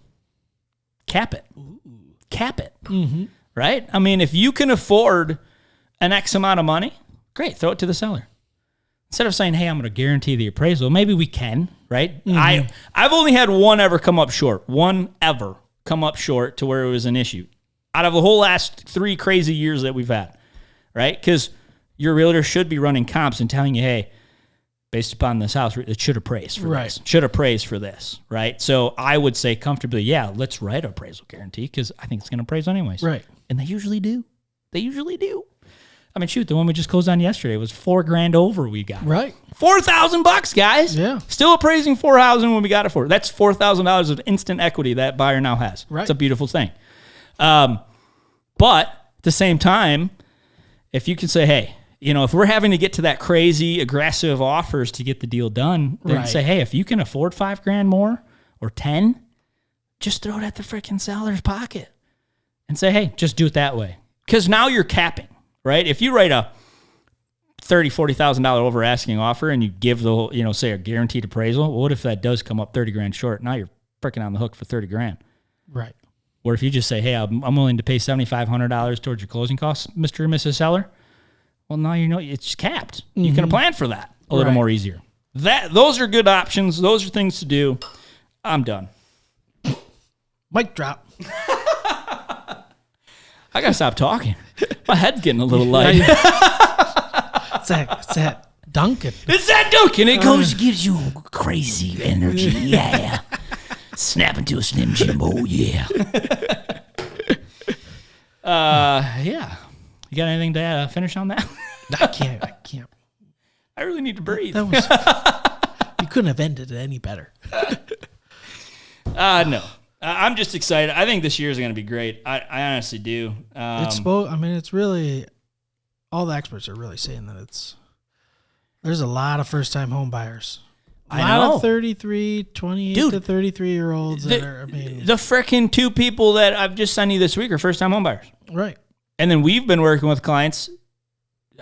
B: Cap it. Cap it.
C: Mm-hmm.
B: Right? I mean, if you can afford an X amount of money, great, throw it to the seller. Instead of saying, hey, I'm going to guarantee the appraisal, maybe we can, right? Mm-hmm. I've only had one ever come up short. One ever come up short to where it was an issue. Out of the whole last 3 crazy years that we've had, right? Because your realtor should be running comps and telling you, hey, based upon this house, it should appraise for this. Should appraise for this, right? So I would say comfortably, yeah, let's write an appraisal guarantee because I think it's going to appraise anyways.
C: Right.
B: And they usually do. I mean, shoot, the one we just closed on yesterday was $4,000 over we got.
C: Right.
B: $4,000, guys.
C: Yeah.
B: Still appraising $4,000 when we got it for. That's $4,000 of instant equity that buyer now has.
C: Right.
B: It's a beautiful thing. But at the same time, if you can say, hey, if we're having to get to that crazy aggressive offers to get the deal done, then say, hey, if you can afford $5,000 more or 10, just throw it at the freaking seller's pocket and say, hey, just do it that way. Because now you're capping. Right? If you write a $30,000, $40,000 over asking offer and you give the, say a guaranteed appraisal, well, what if that does come up $30,000 short? Now you're freaking on the hook for $30,000.
C: Right.
B: Or if you just say, hey, I'm willing to pay $7,500 towards your closing costs, Mr. and Mrs. Seller. Well, now it's capped. Mm-hmm. You can plan for that a little more easier. Those are good options. Those are things to do. I'm done.
C: Mic drop.
B: I gotta stop talking. My head's getting a little light.
C: It's that Duncan.
B: It's that Duncan. It gives you crazy energy. Yeah. Snap into a Slim Jim. Oh, yeah. Yeah. You got anything to finish on that?
C: I can't.
B: I really need to breathe.
C: You couldn't have ended it any better.
B: No. I'm just excited. I think this year is going to be great. I honestly do.
C: It's really, all the experts are really saying that there's a lot of first-time home buyers. A lot of 28 to 33-year-olds
B: the freaking 2 people that I've just sent you this week are first-time home buyers.
C: Right.
B: And then we've been working with clients.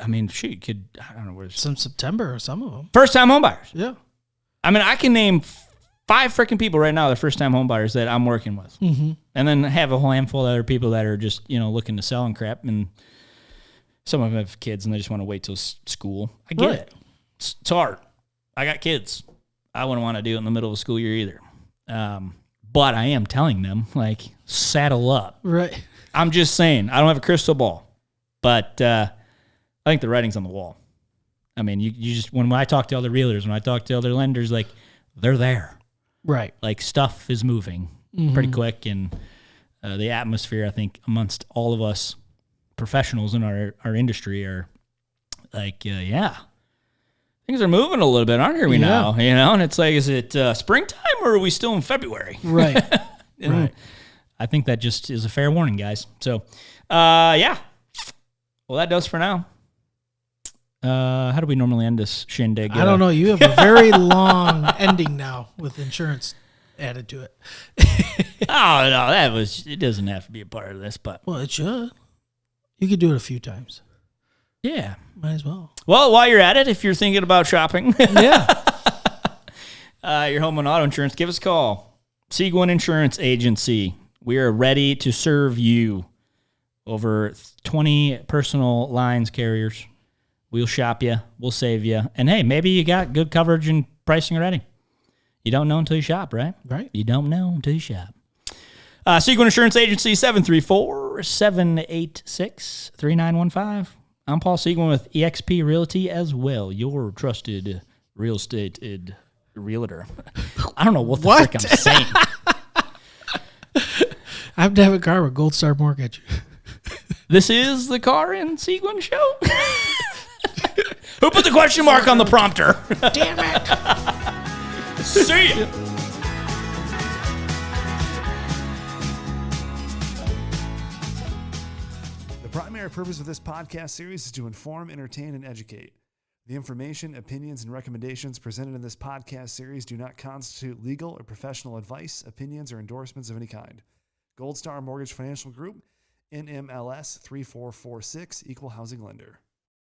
B: I mean, I don't know.
C: Since September, some of them.
B: First-time home buyers.
C: Yeah.
B: I mean, I can name 5 freaking people right now that are first-time home buyers that I'm working with.
C: Mm-hmm.
B: And then have a whole handful of other people that are just, looking to sell and crap. And some of them have kids and they just want to wait till school. I get it. It's hard. I got kids. I wouldn't want to do it in the middle of a school year either. But I am telling them, saddle up.
C: Right.
B: I'm just saying, I don't have a crystal ball. But I think the writing's on the wall. I mean, you just, when I talk to other realtors, when I talk to other lenders, they're there.
C: Right.
B: Stuff is moving pretty quick, and the atmosphere, I think, amongst all of us professionals in our industry are yeah, things are moving a little bit, aren't we now? And it's is it springtime or are we still in February?
C: Right. Right.
B: I think that just is a fair warning, guys. So, yeah. Well, that does for now. How do we normally end this shindig?
C: I don't know. You have a very long ending now with insurance added to it.
B: Oh, no, it doesn't have to be a part of this, but.
C: Well, it should. You could do it a few times.
B: Yeah.
C: Might as well.
B: Well, while you're at it, if you're thinking about shopping.
C: Yeah.
B: Your home and auto insurance, give us a call. Seguin Insurance Agency. We are ready to serve you. Over 20 personal lines carriers. We'll shop you. We'll save you. And hey, maybe you got good coverage and pricing already. You don't know until you shop, right?
C: Right.
B: You don't know until you shop. Seguin Insurance Agency, 734-786-3915. I'm Paul Seguin with eXp Realty as well, your trusted real estate realtor. I don't know what the frick I'm saying.
C: I'm Devon Carr with Gold Star Mortgage.
B: This is the Carr and Seguin show. Who put the question mark on the prompter?
C: Damn it.
B: See ya.
E: The primary primary purpose of this podcast series is to inform, entertain, and educate. The information, opinions, and recommendations presented in this podcast series do not constitute legal or professional advice, opinions, or endorsements of any kind. Gold Star Mortgage Financial Group, NMLS 3446, Equal Housing Lender.